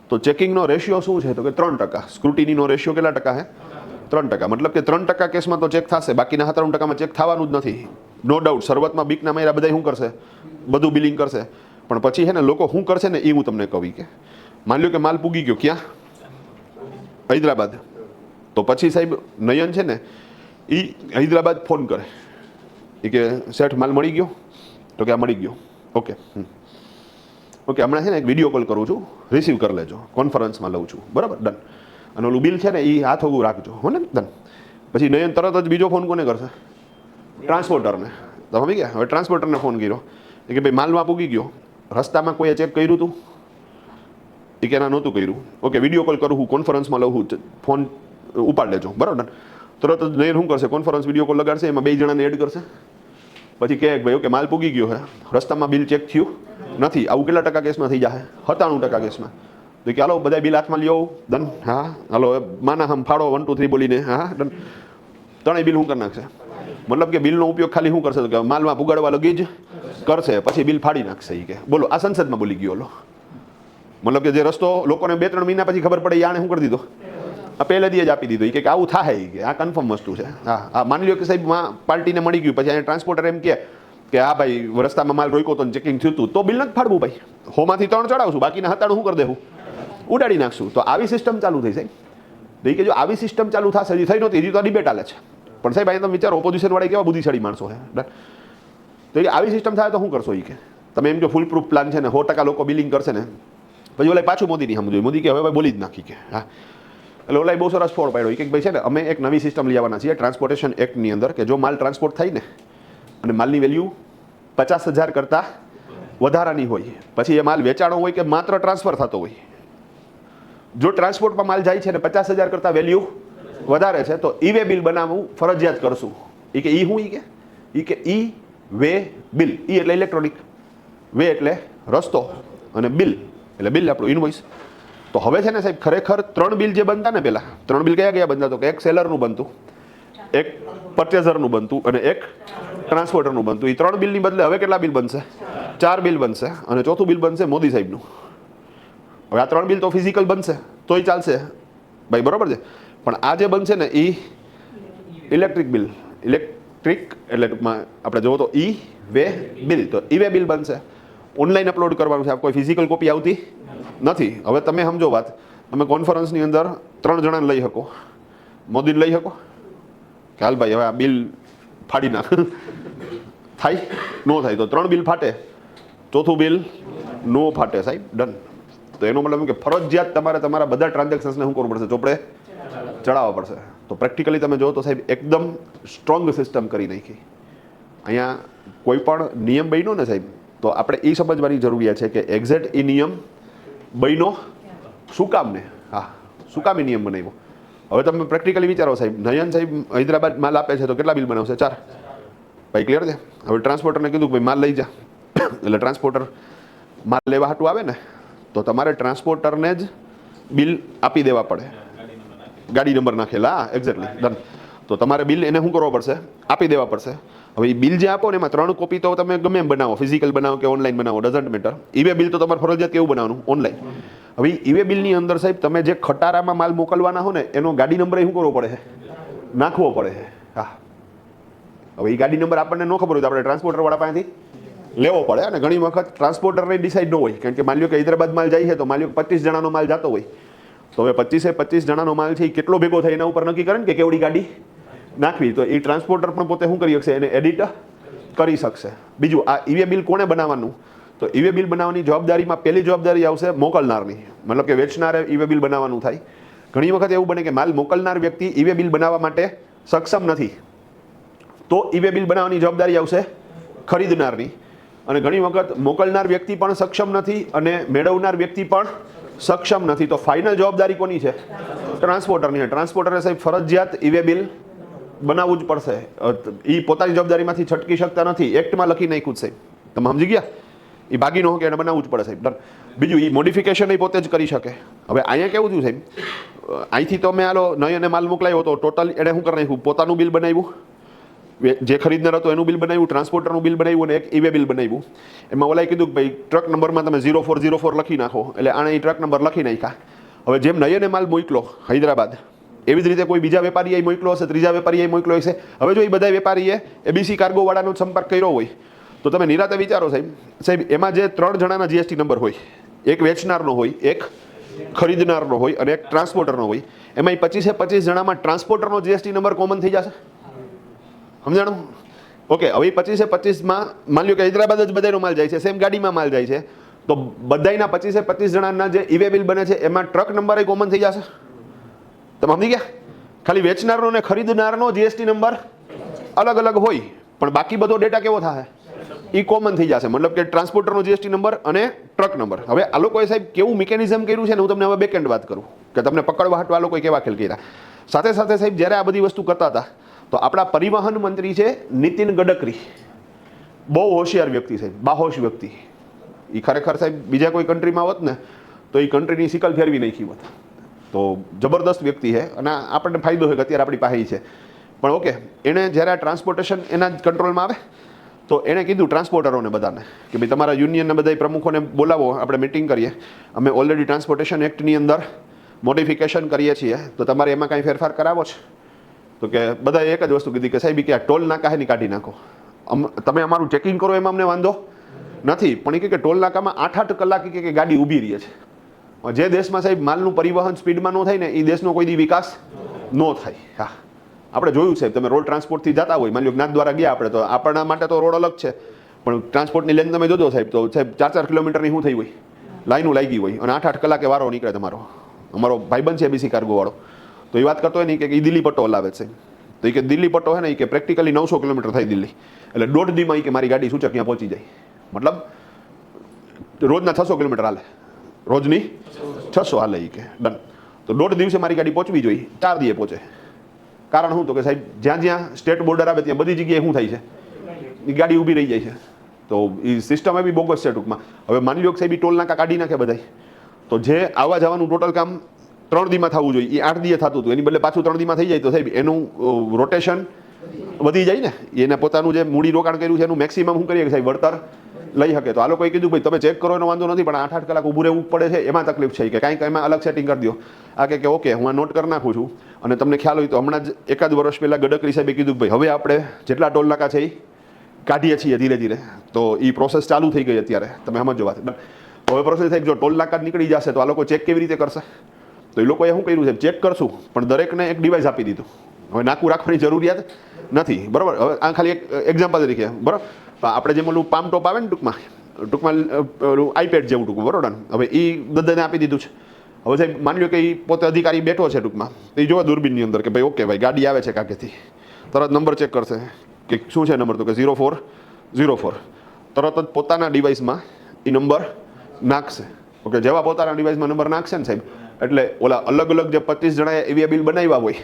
તો ચેકિંગનો રેશિયો શું છે? તો કે 3%. સ્ક્રુટિનીનો રેશિયો કેટલા ટકા છે? 3%. મતલબ કે 3% કેસમાં તો ચેક થશે, બાકીના 97%માં ચેક થવાનું જ નથી. નો ડાઉટ શરૂઆતમાં બીકના માર્યા બધા શું કરશે? બધું બિલિંગ કરશે. પણ પછી છે ને લોકો શું કરશે ને એ હું તમને કહું. કે માની લો કે માલ પૂગી ગયો ક્યાં? હૈદરાબાદ. તો પછી સાહેબ નયન છે ને એ હૈદરાબાદ ફોન કરે, એ કે શેઠ માલ મળી ગયો? તો કે આ મળી ગયો. ઓકે ઓકે, હમણાં છે ને એક વિડીયો કોલ કરું છું, રિસીવ કરી લેજો, કોન્ફરન્સમાં લઉં છું, બરાબર? ડન. અને ઓલું બિલ છે ને એ હાથ હોવું રાખજો, હો ને? ડન. પછી નયન તરત જ બીજો ફોન કોને કરશે? ટ્રાન્સપોર્ટરને. તમે સમજી ગયા? હવે ટ્રાન્સપોર્ટરને ફોન કર્યો, એ કે ભાઈ માલમાં પૂગી ગયો, રસ્તામાં કોઈએ ચેક કર્યું હતું? એ કે ના નહોતું કર્યું. ઓકે, વિડીયો કોલ કરું હું, કોન્ફરન્સમાં લઉં છું, ફોન ઉપાડ લેજો, બરાબર. તરત જ નયન શું કરશે, કોન્ફરન્સ વિડીયો કોલ લગાડશે, એમાં 2 જણાને એડ કરશે, પછી કહે ભાઈ ઓકે માલ પૂગી ગયો છે, રસ્તામાં બિલ ચેક થયું નથી, આવું કેટલા ટકા કેસમાં થઈ જાય? 97% કેસમાં. તો કે હાલો બધા બિલ હાથમાં લ્યો, ડન. હા હાલો માના હમ ફાળો 1 2 3 બોલીને, હા ડન. ત્રણેય બિલ શું કરી નાખશે? મતલબ કે બિલનો ઉપયોગ ખાલી શું કરશે કે માલમાં પુગાડવા લગી જ કરશે, પછી બિલ ફાડી નાખશે. એ કે બોલો આ સંસદમાં બોલી ગયો. મતલબ કે જે રસ્તો લોકોને 2-3 મહિના પછી ખબર પડે, આને શું કરી દીધો, આ પહેલેથી જ આપી દીધો. એ કે આવું થાય, કે આ કન્ફર્મ વસ્તુ છે. હા માની લો કે સાહેબ પાર્ટીને મળી ગયું, પછી અહીંયા ટ્રાન્સપોર્ટર એમ કે હા ભાઈ રસ્તામાં માલ રોક્યો તો ચેકિંગ થયું હતું, તો બિલ નથી ફાડવું ભાઈ, હોમાંથી 3 ચડાવશું, બાકીના 97 શું કરી દેવું, ઉડાડી નાખશું. તો આવી સિસ્ટમ ચાલુ થઈ સાહેબ. તો કે જો આવી સિસ્ટમ ચાલુ થશે, હજી થઈ નહોતી, હજી તો ડિબેટ ચાલે છે. પણ સાહેબ અહીંયા તમે વિચારો, ઓપોઝિશન વાળા કેવા બુદ્ધિશાળી માણસો છે. તો એ આવી સિસ્ટમ થાય તો શું કરશો? એ કે તમે એમ જો ફૂલ પ્રૂફ પ્લાન છે ને 100% લોકો બિલિંગ કરશે ને, પછી ઓલા પાછું મોદીની સમજો, મોદી કે હવે ભાઈ બોલી જ નાખી કે હા. એટલે ઓલા બહુ સરસ ફોડ પાડ્યો કે ભાઈ છે ને અમે એક નવી સિસ્ટમ લઈ આવવાના છીએ ટ્રાન્સપોર્ટેશન એક્ટની અંદર, કે જો માલ ટ્રાન્સપોર્ટ થાય ને અને માલની વેલ્યુ 50,000 કરતાં વધારાની હોય, પછી એ માલ વેચાણો હોય કે માત્ર ટ્રાન્સફર થતો હોય, જો ટ્રાન્સપોર્ટમાં માલ જાય છે ને 50,000 કરતાં વેલ્યુ વધારે છે, તો ઈ વે બિલ બનાવવું ફરજિયાત કરશું. એ કે ઈ હું ઈ કે ઈ વે બિલ, ઈ એટલે ઇલેક્ટ્રોનિક, વે એટલે રસ્તો, અને બિલ એટલે બિલ આપણું ઇનવોઇસ. તો હવે છે ને સાહેબ ખરેખર 3 બિલ જે બનતા ને, પહેલાં 3 બિલ કયા બનતા? તો કે એક સેલરનું બનતું, એક પરચેઝરનું બનતું અને એક ટ્રાન્સપોર્ટરનું બનતું. એ 3 બિલની બદલે હવે કેટલા બિલ બનશે? 4 બિલ બનશે, અને ચોથું બિલ બનશે મોદી સાહેબનું. હવે આ 3 બિલ તો ફિઝિકલ બનશે તોય ચાલશે ભાઈ, બરાબર છે. પણ આ જે બનશે ને એ ઇલેક્ટ્રિક બિલ, ઇલેક્ટ્રિક એટલે ટૂંકમાં આપણે જોવો તો ઈ વે બિલ. તો ઈ વે બિલ બનશે, ઓનલાઈન અપલોડ કરવાનું છે, કોઈ ફિઝિકલ કોપી આવતી નથી. હવે તમે સમજો વાત, તમે કોન્ફરન્સની અંદર 3 જણાને લઈ શકો, મોદીને લઈ શકો કે હાલ ભાઈ હવે આ બિલ ફાડી નાખ, થાય ન થાય? તો 3 બિલ ફાટે, ચોથું બિલ નો ફાટે સાહેબ, ડન. તો એનો મતલબ કે ફરજિયાત તમારે તમારા બધા ટ્રાન્ઝેક્શન્સને શું કરવું પડશે? ચોપડે ચડાવવા પડશે. તો પ્રેક્ટિકલી તમે જો તો સાહેબ એકદમ સ્ટ્રોંગ સિસ્ટમ કરી નાખી. અહીંયા કોઈ પણ નિયમ બન્યો ને સાહેબ, તો આપણે એ સમજવાની જરૂરિયાત છે કે એક્ઝેક્ટ એ નિયમ બન્યો શું કામ ને? હા, શું કામ એ નિયમ બનાવ્યો? હવે તમે પ્રેક્ટિકલી વિચારો સાહેબ, નયન સાહેબ હૈદરાબાદ માલ આપે છે તો કેટલા બિલ બનાવશે? 4 ભાઈ, ક્લિયર છે? હવે ટ્રાન્સપોર્ટરને કીધું કે ભાઈ માલ લઈ જા, એટલે ટ્રાન્સપોર્ટર માલ લેવા હાટું આવે ને, તો તમારે ટ્રાન્સપોર્ટરને જ બિલ આપી દેવા પડે, ગાડી નંબર નાખેલા, એક્ઝેક્ટલી ડન. તો તમારે બિલ એને શું કરવો પડશે? આપી દેવા પડશે. હવે એ બિલ જે આપો ને એમાં 3 કોપી તો તમે ગમે એમ બનાવો, ફિઝિકલ બનાવો કે ઓનલાઈન બનાવો, doesn't matter. E way bill તો તમારે ફરજિયાત કેવું બનાવવાનું? ઓનલાઈન. હવે ઈ વે બિલની અંદર સાહેબ તમે જે ખટારામાં માલ મોકલવાના હો ને એનો ગાડી નંબર શું કરવો પડે છે? નાખવો પડે છે. હા, હવે એ ગાડી નંબર આપણને ન ખબર હોય તો આપણે ટ્રાન્સપોર્ટર વાળા પાસેથી લેવો પડે. અને ઘણી વખત ટ્રાન્સપોર્ટરને ડિસાઇડ ન હોય, કારણ કે માની લો કે હૈદરાબાદ માલ જાય છે તો માની લો 25 જણાનો માલ જતો હોય, તો હવે 25 જણાનો માલ છે એ કેટલો ભેગો થાય એના ઉપર નક્કી કરે ને કે કેવડી ગાડી નાખવી. તો એ ટ્રાન્સપોર્ટર પણ પોતે શું કરી શકશે? એને એડિટ કરી શકશે. બીજું, આ ઈ વે બિલ કોને બનાવવાનું? તો ઈ વે બિલ બનાવવાની જવાબદારીમાં પહેલી જવાબદારી આવશે મોકલનારની, મતલબ કે વેચનારે ઈ વે બિલ બનાવવાનું થાય. ઘણી વખત એવું બને કે માલ મોકલનાર વ્યક્તિ ઈ વે બિલ બનાવવા માટે સક્ષમ નથી, તો ઈ વે બિલ બનાવવાની જવાબદારી આવશે ખરીદનારની. અને ઘણી વખત મોકલનાર વ્યક્તિ પણ સક્ષમ નથી અને મેળવનાર વ્યક્તિ પણ સક્ષમ નથી, તો ફાઇનલ જવાબદારી કોની છે? ટ્રાન્સપોર્ટરની. ટ્રાન્સપોર્ટરે સાહેબ ફરજિયાત ઈ વે બિલ બનાવવું જ પડશે. એ પોતાની જવાબદારીમાંથી છટકી શકતા નથી, એક્ટમાં લખી નાખ્યું જ સાહેબ, તમે સમજી ગયા? એ ભાગી ન કે એને બનાવવું જ પડે સાહેબ. બીજું, એ મોડિફિકેશન એ પોતે જ કરી શકે. હવે અહીંયા કેવું થયું સાહેબ, અહીંથી તો મેં આલો નયને માલ મોકલાયો તો ટોટલ એણે શું કરી નાખ્યું? પોતાનું બિલ બનાવ્યું, જે ખરીદનાર હતો એનું બિલ બનાવ્યું, ટ્રાન્સપોર્ટરનું બિલ બનાવ્યું અને એક ઈ વે બિલ બનાવ્યું. એમાં ઓલાએ કીધું કે ભાઈ ટ્રક નંબરમાં તમે 0404 લખી નાખો, એટલે આણે એ ટ્રક નંબર લખી નાખ્યા. હવે જેમ નયને માલ મોકલો હૈદરાબાદ, એવી જ રીતે કોઈ બીજા વેપારીએ મોકલો હશે, ત્રીજા વેપારીએ મોકલો હશે. હવે જો એ બધા વેપારીએ એબીસી કાર્ગોવાળાનો સંપર્ક કર્યો હોય, તો તમે નિરાતે વિચારો સાહેબ એમાં જે 3 જણાના જીએસટી નંબર હોય, એક વેચનારનો હોય, એક ખરીદનારનો હોય અને એક ટ્રાન્સપોર્ટરનો હોય, એમાં એ 25 જણામાં ટ્રાન્સપોર્ટરનો જીએસટી નંબર કોમન થઈ જશે. સમજાણું? ઓકે. હવે 25માં માની લો કે હૈદરાબાદ જ બધાનો માલ જાય છે, સેમ ગાડીમાં માલ જાય છે, તો બધાના 25 જણાના જે ઈ વે બિલ બને છે એમાં ટ્રક નંબર કોમન થઈ જશે. તમે સમજી ગયા? ખાલી વેચનારનો અને ખરીદનારનો જીએસટી નંબર અલગ અલગ હોય, પણ બાકી બધો ડેટા કેવો થાય? એ કોમન થઈ જશે. મતલબ કે ટ્રાન્સપોર્ટરનો જીએસટી નંબર અને ટ્રક નંબર. હવે આ લોકોએ સાહેબ કેવું મિકેનિઝમ કર્યું છે ને, હું તમને હવે બેકએન્ડ વાત કરું કે તમને પકડવા હાટવા આ લોકોએ કેવા ખેલ કર્યા. સાથે સાથે સાહેબ જ્યારે આ બધી વસ્તુ કરતા હતા તો આપણા પરિવહન મંત્રી છે નીતિન ગડકરી, બહુ હોશિયાર વ્યક્તિ સાહેબ, બાહોશ વ્યક્તિ. એ ખરેખર સાહેબ બીજા કોઈ કન્ટ્રીમાં હોત ને તો એ કન્ટ્રીની સિકલ ફેરવી નાખી હોત. તો જબરદસ્ત વ્યક્તિ છે અને આપણને ફાયદો છે કે અત્યારે આપણી પાસે છે. પણ ઓકે, એણે જ્યારે આ ટ્રાન્સપોર્ટેશન એના જ કંટ્રોલમાં આવે તો એણે કીધું ટ્રાન્સપોર્ટરોને બધાને કે ભાઈ તમારા યુનિયનના બધા પ્રમુખોને બોલાવો, આપણે મિટિંગ કરીએ. અમે ઓલરેડી ટ્રાન્સપોર્ટેશન એક્ટની અંદર મોડિફિકેશન કરીએ છીએ, તો તમારે એમાં કાંઈ ફેરફાર કરાવો છે? તો કે બધાએ એક જ વસ્તુ કીધી કે સાહેબ કે આ ટોલ નાકા હે ની કાઢી નાખો. તમે અમારું ચેકિંગ કરો એમાં અમને વાંધો નથી, પણ એ કે ટોલ નાકામાં 8-8 કલાક કે ગાડી ઊભી રહી છે. જે દેશમાં સાહેબ માલનું પરિવહન સ્પીડમાં ન થાય ને એ દેશનો કોઈ દી વિકાસ ન થાય. હા, આપણે જોયું સાહેબ, તમે રોડ ટ્રાન્સપોર્ટથી જતા હોય, માની લો જ્ઞાત દ્વારા ગયા આપણે, તો આપણા માટે તો રોડ અલગ છે, પણ ટ્રાન્સપોર્ટની લેન તમે જોજો સાહેબ, તો સાહેબ 4-4 કિલોમીટરની શું થઈ હોય, લાઈનો લાગી હોય અને 8-8 કલાકે વારો નીકળે તમારો. અમારો ભાઈબંધ છે એબીસી કાર્ગોવાળો, તો એ વાત કરતો હોય ને કે એ દિલ્હી પટ્ટો હલાવે છે. તો એ કે દિલ્હી પટ્ટો છે ને એ કે પ્રેક્ટિકલી 900 કિલોમીટર થાય દિલ્હી, એટલે 1.5 દીમાં કે મારી ગાડી સૂચક ત્યાં પહોંચી જાય. મતલબ રોજના 600 કિલોમીટર હાલે, રોજની 600 હાલે એ કે ડન. તો 1.5 દિવસે મારી ગાડી પહોંચવી જોઈએ, 4 દીએ પહોંચે. કારણ શું? તો કે સાહેબ જ્યાં જ્યાં સ્ટેટ બોર્ડર આવે ત્યાં બધી જગ્યાએ શું થાય છે, એ ગાડી ઊભી રહી જાય છે. તો એ સિસ્ટમ એ બી બોગસ છે ટૂંકમાં. હવે માની લો કે સાહેબ ટોલ નાકા કાઢી નાખે બધા, તો જે આવવા જવાનું ટોટલ કામ 3 દીમાં થવું જોઈએ એ 8 દીએ થતું હતું, એની બદલે પાછું 3 દીમાં થઈ જાય તો સાહેબ એનું રોટેશન વધી જાય ને. એને પોતાનું જે મૂડી રોકાણ કર્યું છે એનું મેક્સિમમ શું કરીએ કે સાહેબ વળતર લઈ શકે. તો આ લોકોએ કીધું ભાઈ તમે ચેક કરો એનો વાંધો નથી, પણ 8-8 કલાક ઊભું રહેવું પડે છે, એમાં તકલીફ છે કે કાંઈક એમાં અલગ સેટિંગ કરી દો. આ કે ઓકે હું આ નોટ કરી નાખું છું. અને તમને ખ્યાલ હોય તો હમણાં જ 1 વર્ષ પહેલાં ગડકરી સાહેબે કીધું કે ભાઈ હવે આપણે જેટલા ટોલ નાકા છે એ કાઢીએ છીએ ધીરે ધીરે. તો એ પ્રોસેસ ચાલુ થઈ ગઈ અત્યારે, તમે સમજો વાત. તો હવે પ્રોસેસ થાય, જો ટોલ નાકા નીકળી જશે તો આ લોકો ચેક કેવી રીતે કરશે? તો એ લોકોએ શું કર્યું છે, ચેક કરશું પણ દરેકને એક ડિવાઇસ આપી દીધું. હવે નાકું રાખવાની જરૂરિયાત નથી, બરાબર. હવે આ ખાલી એક એક્ઝામ્પલ તરીકે, બરાબર. આપણે જેમ ઓલું પામ ટોપ આવે ને ટૂંકમાં આઈપેડ જેવું ટૂંકું, બરાબર. હવે એ બધાને આપી દીધું છે. હવે સાહેબ માની લો કે એ પોતે અધિકારી બેઠો છે ટૂંકમાં, તો એ જોવા દૂરબીનની અંદર કે ભાઈ ઓકે ભાઈ ગાડી આવે છે કાકેથી, તરત નંબર ચેક કરશે કે શું છે નંબર, તો કે 0404. તરત જ પોતાના ડિવાઇસમાં એ નંબર નાખશે. ઓકે, જેવા પોતાના ડિવાઇસમાં નંબર નાખશે ને સાહેબ, એટલે ઓલા અલગ અલગ જે 25 જણાએ એવી બિલ બનાવ્યા હોય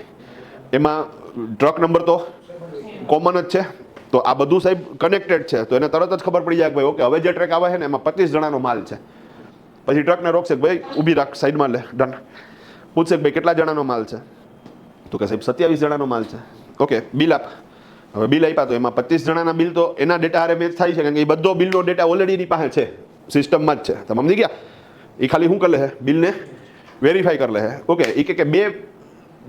એમાં ટ્રક નંબર તો કોમન જ છે. તો આ બધું સાહેબ કનેક્ટેડ છે, તો એને તરત જ ખબર પડી જાય કે ભાઈ ઓકે હવે જે ટ્રક આવે છે ને એમાં 25 જણાનો માલ છે. પછી ટ્રકને રોકશે કે ભાઈ ઊભી રાખ, સાઈડમાં લે, ડન. પૂછશે કે ભાઈ કેટલા જણાનો માલ છે, તો કે સાહેબ 27 જણાનો માલ છે. ઓકે, બિલ આપ. હવે બિલ આપ્યા તો એમાં 25 જણાના બિલ તો એના ડેટા હારે મેચ થાય છે, કારણ કે એ બધો બિલનો ડેટા ઓલરેડી એની પાસે છે, સિસ્ટમમાં જ છે. તમે સમજી ગયા? એ ખાલી શું કરી લે છે, બિલને વેરીફાઈ કરી લે છે. ઓકે, એ કે 2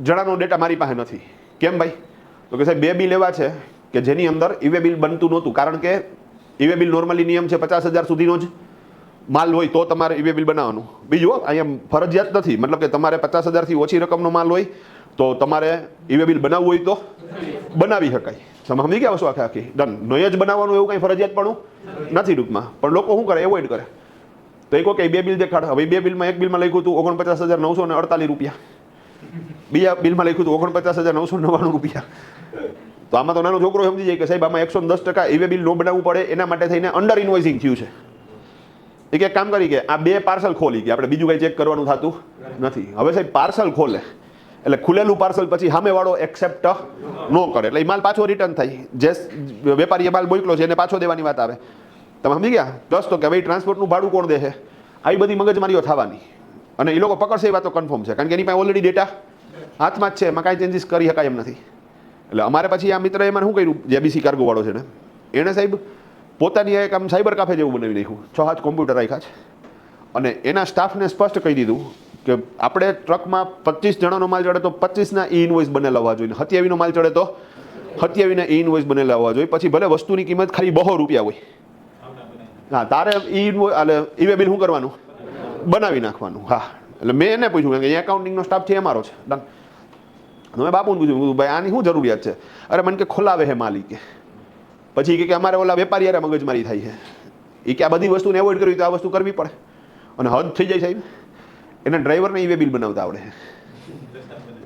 જણાનો ડેટા મારી પાસે નથી. કેમ ભાઈ? તો કે સાહેબ 2 બિલ એવા છે કે જેની અંદર ઈવે બિલ બનતું નહોતું, કારણ કે ઈવે બિલ નોર્મલી નિયમ છે 50,000 સુધીનો જ માલ હોય તો તમારે ઈવે બિલ બનાવવાનું. બીજું અહીંયા ફરજિયાત નથી, મતલબ કે તમારે 50,000થી ઓછી રકમનો માલ હોય તો તમારે ઈવે બિલ બનાવવું હોય તો બનાવી શકાય. સમજી ગયા વસ્તુ આખી ડન. નહીં જ બનાવવાનું એવું કંઈ ફરજિયાત પણ નથી ટૂંકમાં, પણ લોકો શું કરે, એવોઇડ કરે. તો એક ઓકે 2 બિલ દેખાડ. હવે 2 બિલમાં એક બિલમાં લખ્યું હતું 49,948 રૂપિયા, બીજા બિલમાં લખ્યું હતું 49,999 રૂપિયા. તો આમાં તો નાનો છોકરો સમજી જાય કે સાહેબ આમાં 110% ઈવે બિલ ન બનાવવું પડે, એના માટે થઈને અંડર ઇન્વોઇસિંગ થયું છે. એક કામ કરી કે આ 2 પાર્સલ ખોલી કે આપણે બીજું કંઈ ચેક કરવાનું થતું નથી. હવે સાહેબ પાર્સલ ખોલે એટલે ખુલેલું પાર્સલ પછી સામેવાળો એક્સેપ્ટ ન કરે, એટલે એ માલ પાછો રિટર્ન થાય. જે વેપારીએ માલ મોકલો છે એને પાછો દેવાની વાત આવે. તમે સમજી ગયા? પ્લસ તો કે ભાઈ ટ્રાન્સપોર્ટનું ભાડું કોણ દે છે, આવી બધી મગજમારીઓ થવાની. અને એ લોકો પકડશે એ વાતો કન્ફર્મ છે, કારણ કે એની પાસે ઓલરેડી ડેટા હાથમાં જ છે, એમાં કાંઈ ચેન્જીસ કરી શકાય એમ નથી. એટલે અમારે પછી આ મિત્રએ મને શું કર્યું, જે એબીસી કાર્ગોવાળો છે ને, એણે સાહેબ પોતાની એક આમ સાયબર કાફે જેવું બનાવી નાખ્યું. 6 કોમ્પ્યુટર રાખ્યા છે અને એના સ્ટાફને સ્પષ્ટ કહી દીધું કે આપણે ટ્રકમાં 25 જણાનો માલ ચડે તો 25ના ઇનવોઇસ બનેલા હોવા જોઈએ, 27નો માલ ચડે તો 27ના ઇનવોઇસ બનેલા હોવા જોઈએ. પછી ભલે વસ્તુની કિંમત ખાલી 200 રૂપિયા હોય, હા તારે ઈવે બિલ શું કરવાનું, બનાવી નાખવાનું. હા, એટલે મેં એને પૂછ્યું કે અહીંયા એકાઉન્ટિંગનો સ્ટાફ છે અમારો છે ડન. મેં બાપુને પૂછ્યું ભાઈ આની શું જરૂરિયાત છે? અરે મને કે ખોલાવે હે માલિક કે. પછી કે અમારે ઓલા વેપારી યાર મગજમારી થાય છે. એ કે આ બધી વસ્તુને એવોઇડ કરવી તો આ વસ્તુ કરવી પડે. અને હદ થઈ જાય સાહેબ, એના ડ્રાઈવરને ઈવે બિલ બનાવતા આવડે.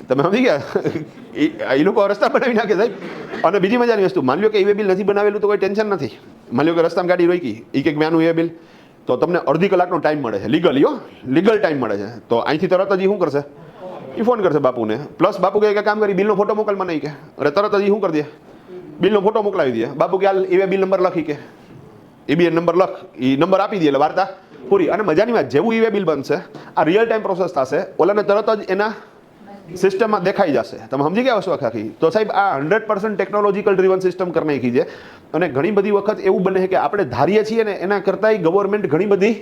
તમે સમજી ગયા? એ લોકો રસ્તા બનાવી નાખે સાહેબ. અને બીજી મજાની વસ્તુ, માની લો કે ઈવે બિલ નથી બનાવેલું તો કોઈ ટેન્શન નથી. માની લો કે રસ્તામાં ગાડી રોકી, એ કે આનું ઈવે બિલ, તો તમને અડધી કલાકનો ટાઈમ મળે છે, લીગલ ટાઈમ મળે છે. તો અહીંથી તરત જ શું કરશે, એ ફોન કરશે બાપુને, પ્લસ બાપુ કહે કે કામ કરી બિલનો ફોટો મોકલ મને, કે અરે તરત જ શું કરી દે, બિલનો ફોટો મોકલાવી દે. બાપુ કે હાલ એ બિલ નંબર લખી, કે EBN નંબર લખ, એ નંબર આપી દે એટલે વાર્તા પૂરી. અને મજાની વાત, જેવું EBA બિલ બનશે આ રિયલ ટાઈમ પ્રોસેસ થશે, ઓલાને તરત જ એના સિસ્ટમમાં દેખાઈ જશે. તમે સમજી ગયા વસ્તુ આખી. તો સાહેબ આ 100% ટેકનોલોજીકલ ડ્રીવન સિસ્ટમ કરી નાખી છે. અને ઘણી બધી વખત એવું બને છે કે આપણે ધારીએ છીએ ને એના કરતાંય ગવર્મેન્ટ ઘણી બધી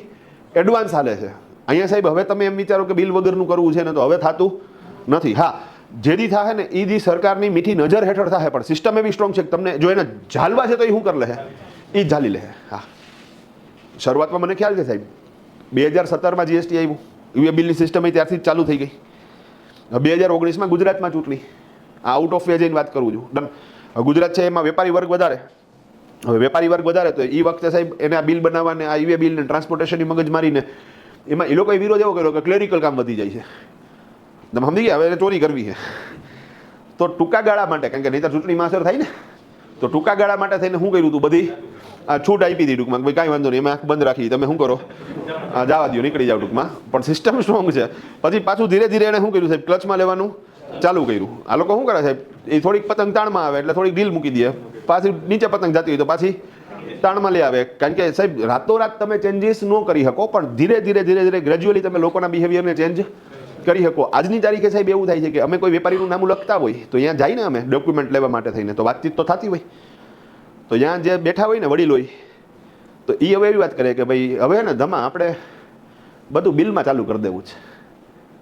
એડવાન્સ હાલે છે. અહીંયા સાહેબ હવે તમે એમ વિચારો કે બિલ વગરનું કરવું છે ને, તો હવે થતું નથી. હા, જેથી થાય ને એ દી સરકારની મીઠી નજર હેઠળ થાય, પણ સિસ્ટમ એવી સ્ટ્રોંગ છે કે તમને જો એને ઝાલવા છે તો એ શું કરી લે, એ જ ઝાલી લે. હા, શરૂઆતમાં મને ખ્યાલ છે સાહેબ 2017માં GST આવ્યું, EBA બિલની સિસ્ટમ ત્યારથી જ ચાલુ થઈ ગઈ. 2019માં ગુજરાતમાં ચૂંટણી, આઉટ ઓફ વે જઈને વાત કરું છું. ડન. ગુજરાત છે એમાં વેપારી વર્ગ વધારે. હવે વેપારી વર્ગ વધારે તો એ વખતે સાહેબ એને આ બિલ બનાવવાને, આ EBA બિલને ટ્રાન્સપોર્ટેશનની મગજ મારીને એમાં એ લોકોએ વિરોધ એવો કર્યો કે ક્લેરિકલ કામ વધી જાય છે. તમે સમજી ગયા, હવે એને ચોરી કરવી છે તો ટૂંકા ગાળા માટે, કારણ કે નહીં તો ચૂંટણીમાં અસર થાય ને, તો ટૂંકા ગાળા માટે થઈને શું કર્યું હતું, બધી આ છૂટ આપી હતી ટૂંકમાં, ભાઈ કાંઈ વાંધો નહીં, એમાં બંધ રાખી, તમે શું કરો જવા દો, નીકળી જાવ ટૂંકમાં. પણ સિસ્ટમ સ્ટ્રોંગ છે. પછી પાછું ધીરે ધીરે એને શું કર્યું સાહેબ, ક્લચમાં લેવાનું ચાલુ કર્યું. આ લોકો શું કરે સાહેબ, એ થોડીક પતંગ તાણમાં આવે એટલે થોડીક ઢીલ મૂકી દે, પાછી નીચે પતંગ જતી હોય તો પાછી તાણમાં લઈ આવે. કારણ કે સાહેબ રાતોરાત તમે ચેન્જીસ ન કરી શકો, પણ ધીરે ધીરે ધીરે ધીરે ગ્રેજ્યુઅલી તમે લોકોના બિહેવિયરને ચેન્જ કરી શકો. આજની તારીખે સાહેબ એવું થાય છે કે અમે કોઈ વેપારીનું નામ લખતા હોય તો અહીંયા જઈને અમે ડોક્યુમેન્ટ લેવા માટે થઈને તો વાતચીત તો થતી હોય, તો ત્યાં જે બેઠા હોય ને વડીલ હોય તો એ હવે એવી વાત કરે કે ભાઈ હવે ને ધમા આપણે બધું બિલમાં ચાલુ કરી દેવું છે.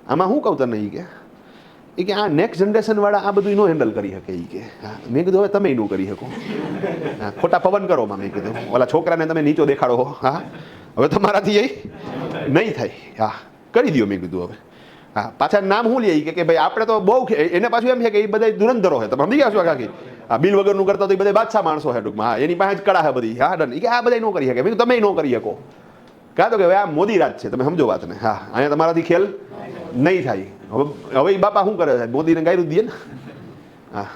આમાં શું કહું તને, કે આ નેક્સ્ટ જનરેશનવાળા આ બધું ન હેન્ડલ કરી શકે. કે હા, મેં કીધું હવે તમે ન કરી શકો, હા ખોટા પવન કરો માં. મેં કીધું ઓલા છોકરાને તમે નીચો દેખાડો, હા હવે તમારાથી એ નહીં થાય, હા કરી દો. મેં કીધું હવે હા, પાછા નામ શું લે કે ભાઈ આપણે તો બહુ, એને પાછું એમ છે કે એ બધા ધુરંધરો છે. તમે સમજી ગયા છો કાકી, આ બિલ વગરનું કરતા તો એ બધા બાદશાહ માણસો છે ટૂંકમાં. હા, એની પાસે જ કળા છે બધી. હા ડન. કે આ બધા ન કરી શકે. મેં તમે ન કરી શકો, કાં તો કે હવે આ મોદી રાજ છે, તમે સમજો વાતને. હા, અહીંયા તમારાથી ખેલ નહીં થાય. હવે એ બાપા શું કરે છે, મોદીને ગાયરું દે ને. હા,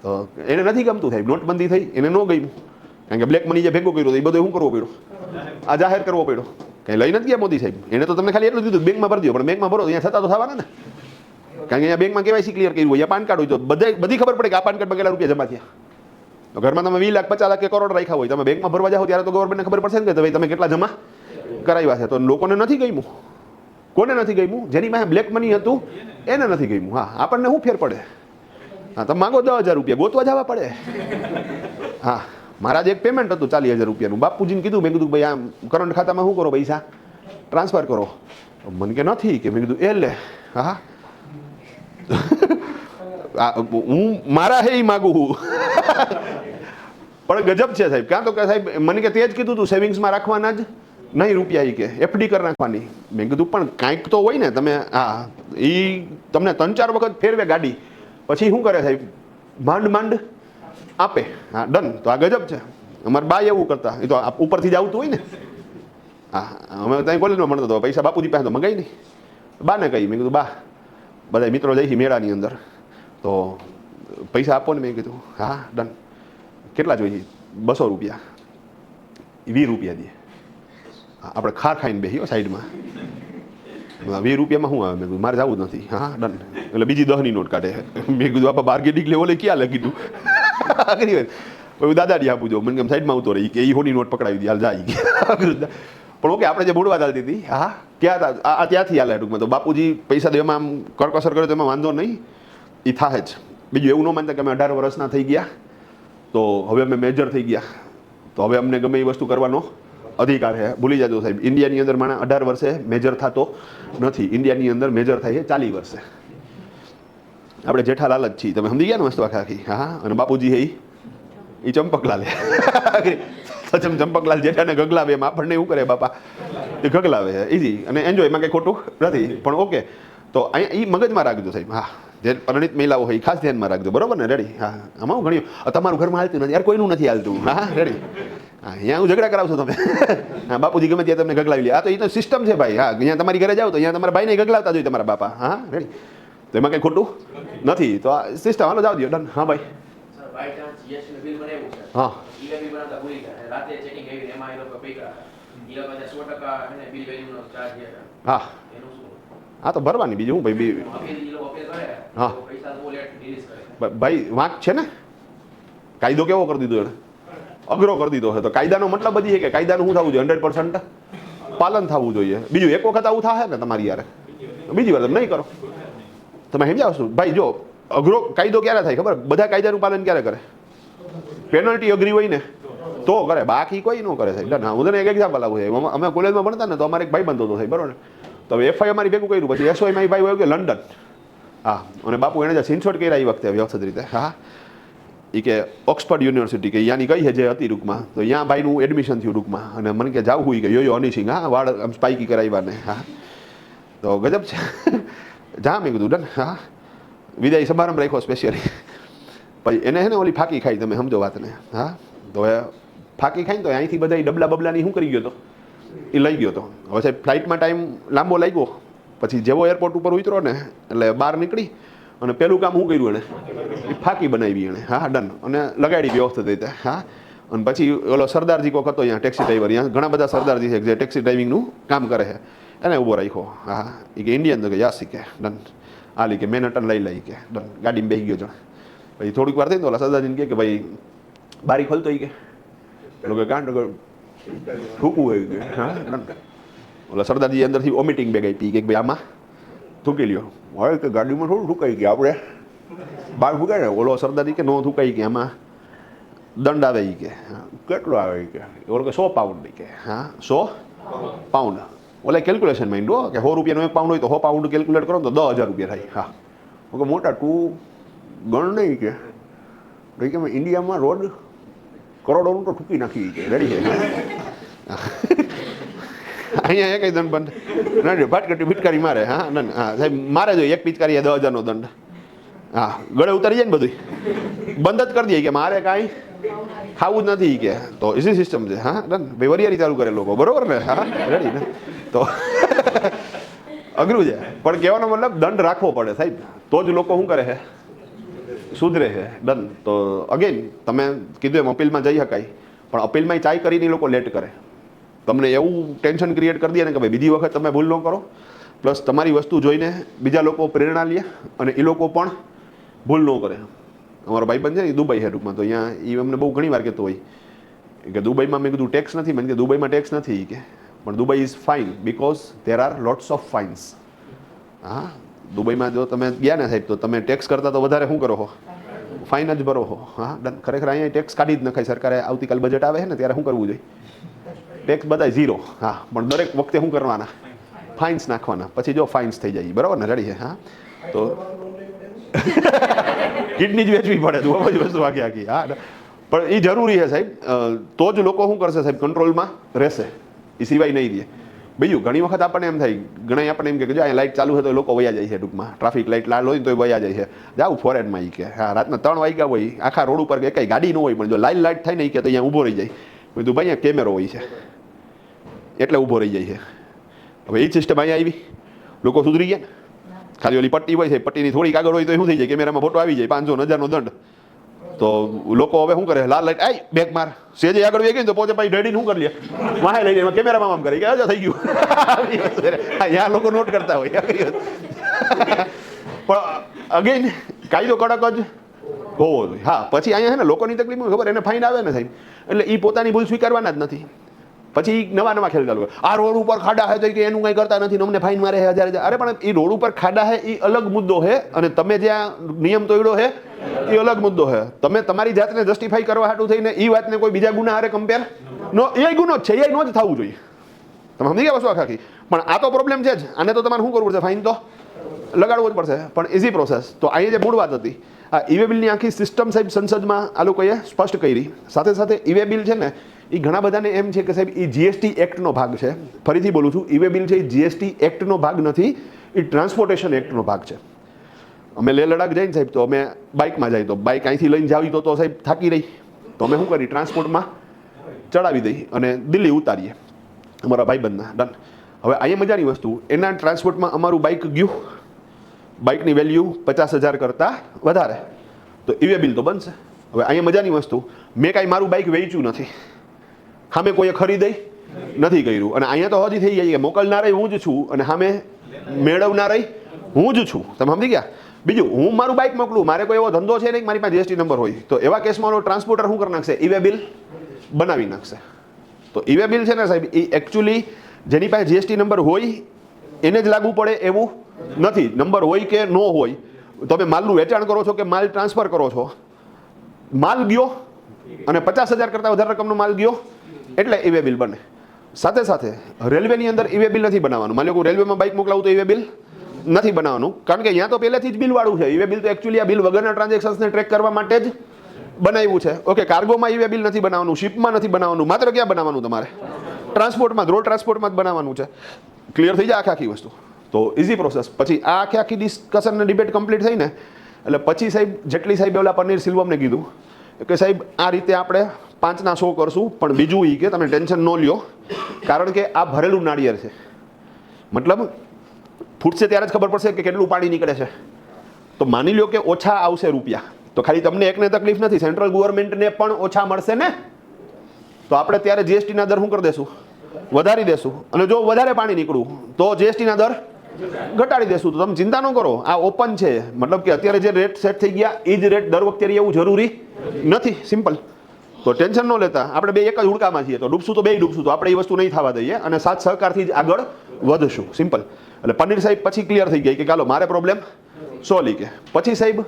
તો એને નથી ગમતું થાય, નોટબંધી થઈ એને ન ગમ્યું, કારણ કે બ્લેક મની જે ભેગું કર્યું એ બધું શું કરવો પડ્યો, આ જાહેર કરવો પડ્યો. કંઈ લઈ નથી ગયા મોદી સાહેબ, એને તો તમને ખાલી એટલું દીધું બેંકમાં ભરી દો, પણ બેંકમાં ભરો અહીંયા થતા તો થવાના ને, કારણ કે અહીંયા બેંકમાં KYC ક્લિયર કર્યું હોય, પાન કાર્ડ હોય તો બધી ખબર પડે કે આ પાન કાર્ડમાં કેટલા રૂપિયા જમા થયા. તો ઘરમાં તમે 20 લાખ 50 લાખ કે કરોડ રાખ્યા હોય, તમે બેંકમાં ભરવા જાઓ ત્યારે તો ગવર્મેન્ટને ખબર પડશે ને કે ભાઈ તમે કેટલા જમા કરાવ્યા છે. તો લોકોને નથી ગમ્યું. કોને નથી ગમ્યું? જેની પાસે બ્લેક મની હતું એને નથી ગમ્યું. હા, આપણને શું ફેર પડે? હા, તમે માગો 10,000 રૂપિયા ગોતવા જવા પડે. હા, મારા જ એક પેમેન્ટ હતું 40,000 રૂપિયાનું. બાપુજીને કીધું, મેં કીધું ભાઈ આમ કરંટ ખાતામાં શું કરો, પૈસા ટ્રાન્સફર કરો. મને કે નથી, કે મેં કીધું એ લે. હા હું મારા હે માગું પણ ગજબ છે સાહેબ. કાં તો કે સાહેબ મને કે તે જ કીધું તું સેવિંગ્સમાં રાખવાના જ નહીં રૂપિયા, એ કે FD કરી નાખવાની. મેં કીધું પણ કાંઈક તો હોય ને. તમે હા, એ તમને 3-4 વખત ફેરવે ગાડી, પછી શું કરે સાહેબ, માંડ માંડ આપે. હા ડન. તો આ ગજબ છે. અમારા બા એવું કરતા, એ તો ઉપરથી જ આવતું હોય ને. હા, અમે ત્યાં કોલેજમાં મળતો હતો, પૈસા બાપુજી પાસે તો મંગાઈ નહીં. બાને કહી, મેં કીધું બા બધા મિત્રો જઈ મેળાની અંદર, તો પૈસા આપો ને. મેં કીધું હા ડન. કેટલા જોઈએ? 200 રૂપિયા. 20 રૂપિયા દે. આપણે ખાર ખાઈને બેસીઓ સાઈડમાં. 20 રૂપિયામાં શું આવે? મેં કીધું મારે જવું જ નથી. હા ડન. એટલે બીજી 10ની નોટ કાઢે. મેં કીધું આપા બાર્ગેનિંગ લેવો લે ક્યાં લખી દઉં દાદાજી આપું જો. મને કેમ સાઈડમાં આવતો રહી કે એ હોની નોટ પકડાવી દી, હાલ જાય. પણ ઓકે, આપણે જે મૂળ વાત ચાલતી હતી, હા ક્યાં આ ત્યાંથી હાલે ટૂંકમાં. તો બાપુજી પૈસા દેવામાં આમ કરકસર કરે તો એમાં વાંધો નહીં, એ થાય જ. બીજું એવું ન માનતા કે અમે 18 વર્ષના થઈ ગયા તો હવે અમે મેજર થઈ ગયા, તો હવે અમને ગમે એ વસ્તુ કરવાનો અધિકાર છે. ભૂલી જાજો સાહેબ, ઇન્ડિયાની અંદર માણસ 18 વર્ષે મેજર થતો નથી. ઇન્ડિયાની અંદર મેજર થાય છે 40 વર્ષે. આપણે જેઠાલાલ જ છીએ, તમે સમજી ગયા ને વસ્તુ આખી. હા, અને બાપુજી હે એ ચંપકલાલ. ચંપકલાલ જેઠાને ગગલાવે, એમ આપણને એવું કરે બાપા, એ ગગલાવે છે ઇઝી. અને એન્જોય, એમાં કંઈ ખોટું નથી. પણ ઓકે, તો અહીંયા એ મગજમાં રાખજો સાહેબ. હા, જે પરિણિત મહિલાઓ હોય ખાસ ધ્યાનમાં રાખજો, બરોબર ને? રેડી? હા, આમાં હું ઘણી તમારું ઘરમાં હાલતું નથી યાર, કોઈનું નથી હાલતું. હા રેડી? હા, અહીંયા હું ઝઘડા કરાવશો તમે. હા, બાપુજી ગમે ત્યાં તમને ગગલાવી લે. આ તો એ તો સિસ્ટમ છે ભાઈ. હા, અહીંયા તમારી ઘરે જાઓ તો અહીંયા તમારા ભાઈને ગગલાવતા જોઈએ તમારા બાપા. હા રેડી? તો એમાં કંઈ ખોટું નથી. તો આ સિસ્ટમ હાલો જાવ દો. ડન. હા ભાઈ. હા હા, હા તો ભરવાની. બીજું હું ભાઈ હા ભાઈ વાંક છે ને, કાયદો કેવો કરી દીધો એને, અઘરો કરી દીધો છે. તો કાયદાનો મતલબ જ છે કે કાયદાનું શું થવું જોઈએ, 100% પાલન થવું જોઈએ. બીજું એક વખત આવું થાય ને તમારી યારે, બીજી વાર તમે નહીં કરો. તમે સમજાવશો ભાઈ, જો અઘરો કાયદો ક્યારે થાય ખબર, બધા કાયદાનું પાલન ક્યારે કરે, પેનલ્ટી અઘરી હોય ને તો કરે, બાકી કોઈ ન કરે સાહેબ. હું તને એક એક્ઝામ્પલ આવું છે, અમે કોલેજમાં ભણતા ને તો અમારે એક ભાઈ બંધ હતો સાહેબ, બરોબર ને. તો એફઆઈ અમારી ભેગું કર્યું, પછી એસઓઆઈમાં ભાઈ હોય કે લંડન, હા, અને બાપુ એને જે સ્ક્રીનશોટ કર્યા એ વખતે વ્યવસ્થિત રીતે, હા, એ કે ઓક્સફર્ડ યુનિવર્સિટી કે અહીંયાની કઈ છે જે હતી ટૂંકમાં, તો અહીંયા ભાઈનું એડમિશન થયું ટૂંકમાં, અને મને કે જાવ હોય કે યો હનીસિંગ, હા, વાળ આમ સ્પાઇકી કરાવ્યા ને, હા, તો ગજબ છે. જા મેં કીધું ડન, હા, વિદાય સમારંભ રાખ્યો સ્પેશિયલી. પછી એને હે ને ઓલી ફાંકી ખાઈ, તમે સમજો વાતને, હા. તો એ ફાંકી ખાઈને તો અહીંથી બધા ડબલા બબલાની શું કરી ગયો હતો, એ લઈ ગયો હતો. હવે સાહેબ ફ્લાઇટમાં ટાઈમ લાંબો લાગ્યો, પછી જેવો એરપોર્ટ ઉપર ઉતરો ને એટલે બહાર નીકળી અને પેલું કામ શું કર્યું એણે, એ ફાંકી બનાવી એણે, હા, ડન, અને લગાડી વ્યવસ્થિત રીતે, હા. અને પછી ઓલો સરદારજી કોક હતો અહીંયા ટેક્સી ડ્રાઈવર, અહીંયા ઘણા બધા સરદારજી છે જે ટેક્સી ડ્રાઇવિંગનું કામ કરે છે, એને ઊભો રાખ્યો, હા. એ કે ઇન્ડિયન, તો કે યાસી કે ડન, આ લી કે મેનહટન લઈ લઈ કે ડન, ગાડીમાં બેસી ગયો જણ. પછી થોડીક વાર થઈ તો ઓલા સરદારજીને કે ભાઈ બારી ખોલતો કે લોકો કાંડ થૂકવું હોય કે, હા, ડન. ઓલા સરદારજી અંદરથી વોમિટિંગ બેગ આપી કે ભાઈ આમાં થૂકી લ્યો. હવે કે ગાડીમાં થોડું થૂકાઈ ગયા, આપણે બહાર ફૂકાય ને. ઓલો સરદારજી કે નો થૂકાઈ કે આમાં દંડ આવે કે, કેટલો આવે કે, ઓલો કે 100 પાઉન્ડ કે, હા, 100 પાઉન્ડ. ઓલા કેલ્ક્યુલેશન માંડ્યો કે 100 રૂપિયાનો 1 પાઉન્ડ હોય તો 100 પાઉન્ડ કેલ્ક્યુલેટ કરો તો 10,000 રૂપિયા થાય, હા. ઓકે મોટા તું ગણ નહીં કે, કે મેં ઇન્ડિયામાં રોડ કરોડોનું તો ઠૂકી નાખી કે, રેડી છે. અહીંયા એક દંડ બંધ ના, ફાટકટી ફિટકારી મારે, હા, હા સાહેબ મારે જોઈએ એક પિચકારી 10,000નો દંડ, હા, ગળે ઉતારી જાય ને બધું બંધ જ કરી દઈએ કે મારે કાંઈ ખાવું જ નથી કે, તો ઇઝી સિસ્ટમ છે, હા, ડન. ભાઈ વરિયારી ચાલુ કરે લોકો, બરોબર ને, હા, રેડી ને. તો અઘરું છે, પણ કહેવાનો મતલબ દંડ રાખવો પડે સાહેબ, તો જ લોકો શું કરે છે, સુધરે છે, ડન. તો અગેન તમે કીધું એમ અપીલમાં જઈ શકાય, પણ અપીલમાં ચાય કરીને લોકો લેટ કરે, તમને એવું ટેન્શન ક્રિએટ કરી દે ને કે ભાઈ બીજી વખત તમે ભૂલ ન કરો, પ્લસ તમારી વસ્તુ જોઈને બીજા લોકો પ્રેરણા લે અને એ લોકો પણ ભૂલ ન કરે. અમારો ભાઈબંધ છે ને, દુબઈ છે ટૂંકમાં, તો અહીંયા એ અમને બહુ ઘણી વાર કહેતો હોય કે દુબઈમાં, મેં કીધું ટેક્સ નથી, મને કે દુબઈમાં ટેક્સ નથી કે, પણ Dubai is fine because there are lots of finds. હા, દુબઈમાં જો તમે ગયા ને સાહેબ તો તમે ટેક્સ કરતાં તો વધારે શું કરો છો, ફાઇન જ ભરો છો, હા, ડન. ખરેખર અહીંયા ટેક્સ કાઢી જ નખાય, સરકારે આવતીકાલ બજેટ આવે છે ને ત્યારે શું કરવું જોઈએ, ટેક્સ બધાય 0, હા, પણ દરેક વખતે શું કરવાના, ફાઇન્સ નાખવાના, પછી જો ફાઇન્સ થઈ જાય, બરાબર ને, રેડી છે, હા. તો કિડની જ વેચવી પડે, તું બધી વસ્તુ આખી આખી, હા, પણ એ જરૂરી છે સાહેબ, તો જ લોકો શું કરશે સાહેબ, કંટ્રોલમાં રહેશે, એ સિવાય નહીં રહે. બીજું ઘણી વખત આપણને એમ થાય, ઘણા આપણને એમ કે જો અહીંયા લાઇટ ચાલુ છે તો લોકો વયા જાય છે ટૂંકમાં, ટ્રાફિક લાઇટ લાલ હોય તો વયા જાય છે, જાવ ફોરેનમાં એ કે, હા, રાતના 3 વાગ્યા હોય, આખા રોડ ઉપર કંઈ ગાડી ન હોય, પણ જો લાઇટ થાય ને એ કે તો અહીંયા ઊભો રહી જાય, બધું ભાઈ અહીંયા કેમેરો હોય છે એટલે ઊભો રહી જાય છે. હવે એ સિસ્ટમ અહીંયા આવી, લોકો સુધરી ગયા. ખાલી ઓલી પટ્ટી હોય છે, પટ્ટીની થોડીક આગળ હોય તો શું થઈ જાય, કેમેરામાં ફોટો આવી જાય, 500-1000નો દંડ. તો લોકો હવે શું કરે, લાલ લાઈટ આઈ બેક માર, સેજે આગળ વેગી તો પહોંચે, ભાઈ ડેડી શું કરી લે, વાહે લઈ જાય, કેમેરામાં આમ કરી કે અજા થઈ ગયું. અહીંયા લોકો નોટ કરતા હોય. પણ અગેન કાયદો કડક જ હોવો જોઈએ, હા. પછી અહીંયા છે ને લોકોની તકલીફ ખબર, એને ફાઇન આવે ને સાહેબ, એટલે એ પોતાની ભૂલ સ્વીકારવાના જ નથી. પછી નવા ખેલ ચાલુ કરે, આ રોડ ઉપર ખાડા હે તો કે એનું કંઈ કરતા નથી, અમને ફાઇન મારે 1000. અરે પણ એ રોડ ઉપર ખાડા હે એ અલગ મુદ્દો છે, અને તમે જ્યાં નિયમ તોડ્યો છે એ અલગ મુદ્દો છે. તમે તમારી જાતને જસ્ટિફાઈ કરવા હાટું થઈને એ વાતને કોઈ બીજા ગુના હારે કમ્પેર નો, એ ગુનો જ છે, એ નો જ થવું જોઈએ. તમે સમજી ગયા વસ્તુ આખી. પણ આ તો પ્રોબ્લેમ છે જ, આને તો તમારે શું કરવું પડશે, ફાઇન તો લગાડવો જ પડશે, પણ ઇઝી પ્રોસેસ. તો અહીંયા જે મૂળ વાત હતી, આ ઈ વે બિલની આખી સિસ્ટમ સાહેબ સંસદમાં આ લોકોએ સ્પષ્ટ કરી. સાથે સાથે ઈ વે બિલ છે ને એ ઘણા બધાને એમ છે કે સાહેબ એ જીએસટી એક્ટનો ભાગ છે. ફરીથી બોલું છું, ઈ વે બિલ છે એ જીએસટી એક્ટનો ભાગ નથી, એ ટ્રાન્સપોર્ટેશન એક્ટનો ભાગ છે. અમે લેહ લડાખ જઈને સાહેબ તો અમે બાઇકમાં જાય તો બાઇક અહીંથી લઈને જાવી તો સાહેબ થાકી રહી, તો અમે શું કરી, ટ્રાન્સપોર્ટમાં ચડાવી દઈ અને દિલ્હી ઉતારીએ અમારા ભાઈબંધના, ડન. હવે અહીંયા મજાની વસ્તુ, એના ટ્રાન્સપોર્ટમાં અમારું બાઇક ગયું, બાઇકની વેલ્યુ 50,000 કરતાં વધારે, તો ઈ વે બિલ તો બનશે. હવે અહીંયા મજાની વસ્તુ, મેં કાંઈ મારું બાઇક વેચ્યું નથી, સામે કોઈએ ખરીદે નથી કર્યું, અને અહીંયા તો હજી થઈ જાય કે મોકલનારે હું જ છું અને સામે મેળવનારે હું જ છું. તમે સમજી ગયા? બીજું, હું મારું બાઇક મોકલું, મારે કોઈ એવો ધંધો છે નહીં કે મારી પાસે જીએસટી નંબર હોય, તો એવા કેસમાં ટ્રાન્સપોર્ટર શું કરી નાખશે? ઈ વે બિલ બનાવી નાખશે. તો ઈ વે બિલ છે ને સાહેબ, એ એકચ્યુઅલી જેની પાસે જીએસટી નંબર હોય એને જ લાગુ પડે એવું નથી. નંબર હોય કે ન હોય, તમે માલનું વેચાણ કરો છો કે માલ ટ્રાન્સફર કરો છો, માલ ગયો અને 50,000 કરતાં વધારે રકમનો માલ ગયો એટલે ઈ વે બિલ બને. સાથે સાથે રેલવેની અંદર ઈ વે બિલ નથી બનાવવાનું. માની લો કે રેલવેમાં બાઇક મોકલાવું તો ઈ વે બિલ નથી બનાવવાનું, કારણ કે અહીંયા તો પહેલેથી જ બિલવાળું છે. ઈ વે બિલ તો એકચ્યુઅલી આ બિલ વગરના ટ્રાન્ઝેક્શન્સને ટ્રેક કરવા માટે જ બનાવ્યું છે. ઓકે, કાર્ગોમાં ઈ વે બિલ નથી બનાવવાનું, શિપમાં નથી બનાવવાનું, માત્ર ક્યાં બનાવવાનું? તમારે ટ્રાન્સપોર્ટમાં, રોડ ટ્રાન્સપોર્ટમાં જ બનાવવાનું છે. ક્લિયર થઈ જાય આખી વસ્તુ. તો ઇઝી પ્રોસેસ. પછી આ આખી ડિસ્કશન અને ડિબેટ કમ્પ્લીટ થઈ ને એટલે પછી સાહેબ જેટલી સાહેબ ઓલા પનીર સિલ્વમને કીધું કે સાહેબ આ રીતે આપણે 5ના 100 કરશું, પણ બીજું એ કે તમે ટેન્શન ન લ્યો, કારણ કે આ ભરેલું નાળિયેર છે. મતલબ ફૂટશે ત્યારે જ ખબર પડશે કે કેટલું પાણી નીકળે છે. તો માની લો કે ઓછા આવશે રૂપિયા, તો ખાલી તમને એકને તકલીફ નથી, સેન્ટ્રલ ગવર્મેન્ટને પણ ઓછા મળશે ને. તો આપણે ત્યારે જીએસટીના દર શું કરી દેશું? વધારી દેશું. અને જો વધારે પાણી નીકળવું તો જીએસટીના દર ઘટાડી દેશું. તો તમે ચિંતા ન કરો, આ ઓપન છે. મતલબ કે અત્યારે જે રેટ સેટ થઈ ગયા એ જ રેટ દર વખતે એવું જરૂરી નથી. સિમ્પલ. તો ટેન્શન ન લેતા, આપણે બે એક જ હુડકામાં છીએ, તો ડૂબશું તો બે ડૂબશું, તો આપણે એ વસ્તુ નહીં થવા દઈએ અને સાથ સહકારથી જ આગળ વધશું. સિમ્પલ. એટલે પનીર સાહેબ પછી ક્લિયર થઈ ગઈ કે ચાલો મારે પ્રોબ્લેમ સોલ્વ. કે પછી સાહેબ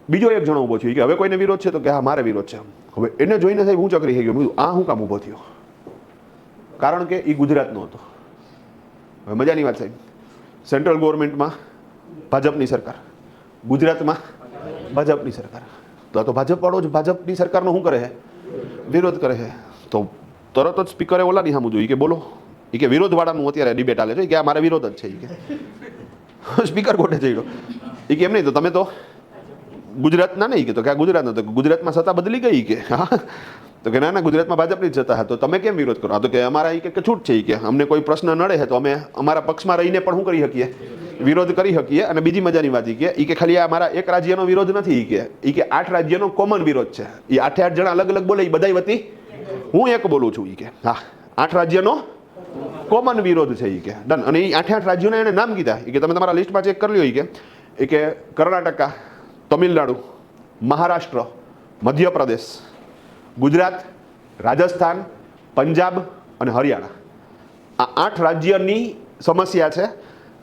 બીજો એક જણો ઊભો થયો કે હવે કોઈને વિરોધ છે? તો કે હા મારે વિરોધ છે. હવે એને જોઈને સાહેબ હું ચકરી થઈ ગયો, આ હું કામ ઊભો થયો? કારણ કે એ ગુજરાતનો હતો. હવે મજાની વાત સાહેબ, સેન્ટ્રલ ગવર્મેન્ટમાં ભાજપની સરકાર, ગુજરાતમાં ભાજપની સરકાર. તો ભાજપવાળો જ ભાજપની સરકારનો શું કરે છે? વિરોધ કરે છે. તો તરત જ સ્પીકરે ઓલાની સામું જોઈ કે બોલો, એ કે વિરોધવાળાનું અત્યારે ડિબેટ હાલે છે કે આ મારે વિરોધ જ છે. એ કે સ્પીકર કોટે જઈ ગયો. એ કે એમ નહીં, તો તમે તો ગુજરાતના નહીં, કે તો કે આ ગુજરાતનો, તો ગુજરાતમાં સત્તા બદલી ગઈ કે હા, તો કે ના ના ગુજરાતમાં ભાજપની જ સત્તા. હા, તો તમે કેમ વિરોધ કરો? તો કે અમારા એ કે છૂટ છે. એ કે અમને કોઈ પ્રશ્ન નડે છે તો અમે અમારા પક્ષમાં રહીને પણ શું કરી શકીએ? વિરોધ કરી શકીએ. અને બીજી મજાની વાત એ કે ખાલી આ મારા એક રાજ્યનો વિરોધ નથી, એ કે 8 રાજ્યનો કોમન વિરોધ છે. એ 8 જણા અલગ અલગ બોલે, એ બધાય વતી હું એક બોલું છું. એ કે હા 8 રાજ્યનો કોમન વિરોધ છે. એ કે ડન. અને એ 8 રાજ્યોને એને નામ કીધા. એ કે તમે તમારા લિસ્ટમાં ચેક કરી લો. એ કે કર્ણાટકા, તમિલનાડુ, મહારાષ્ટ્ર, મધ્યપ્રદેશ, ગુજરાત, રાજસ્થાન, પંજાબ અને હરિયાણા. આ 8 રાજ્યની સમસ્યા છે.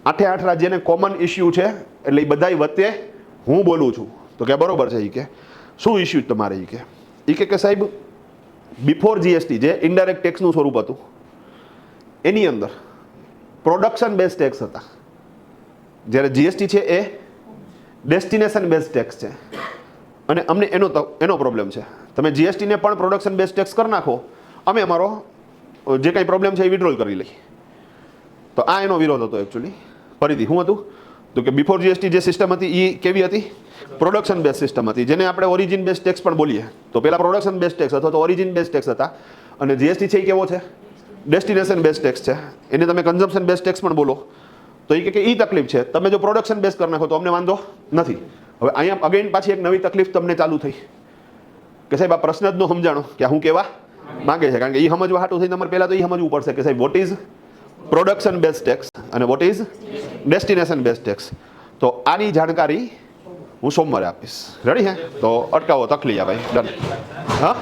8 રાજ્યને કોમન ઇસ્યુ છે. એટલે એ બધાય વચ્ચે હું બોલું છું. તો કે બરોબર છે. એ કે શું ઇસ્યુ તમારે? એ કે સાહેબ બિફોર જીએસટી જે ઇનડાયરેક્ટ ટેક્સનું સ્વરૂપ હતું એની અંદર પ્રોડક્શન બેઝ ટેક્સ હતા, જ્યારે જીએસટી છે એ ડેસ્ટિનેશન બેઝ ટેક્સ છે. અને અમને એનો પ્રોબ્લેમ છે. તમે જીએસટીને પણ પ્રોડક્શન બેઝ ટેક્સ કરી નાખો, અમે અમારો જે કંઈ પ્રોબ્લેમ છે એ વિડ્રોલ કરી લઈએ. તો આ એનો વિરોધ હતો એકચ્યુઅલી. ફરીથી શું હતું? તો કે બિફોર જીએસટી જે સિસ્ટમ હતી એ કેવી હતી? પ્રોડક્શન બેઝ સિસ્ટમ હતી, જેને આપણે ઓરિજિન બેઝ ટેક્સ પણ બોલીએ. તો પહેલાં પ્રોડક્શન બેઝ ટેક્સ અથવા તો ઓરિજિન બેઝ ટેક્સ હતા. અને જીએસટી છે એ કેવો છે? ડેસ્ટિનેશન બેઝ ટેક્સ છે. એને તમે કન્ઝમ્પશન બેઝ ટેક્સ પણ બોલો. તો એ કે એ તકલીફ છે. તમે જો પ્રોડક્શન બેઝ કરી નાખો તો અમને વાંધો નથી. હવે અહીંયા અગેન પાછી એક નવી તકલીફ તમને ચાલુ થઈ કે સાહેબ આ પ્રશ્ન જ ન સમજાણો કે હું કહેવા માંગે છે. કારણ કે એ સમજવા હાટું થઈને તમારે પહેલાં તો એ સમજવું પડશે કે સાહેબ what is production base tax અને what is destination base tax. તો આની જાણકારી હું સોમવારે આપીશ. રેડી હે? તો અટકાવો તકલી ભાઈ. ડન. હા.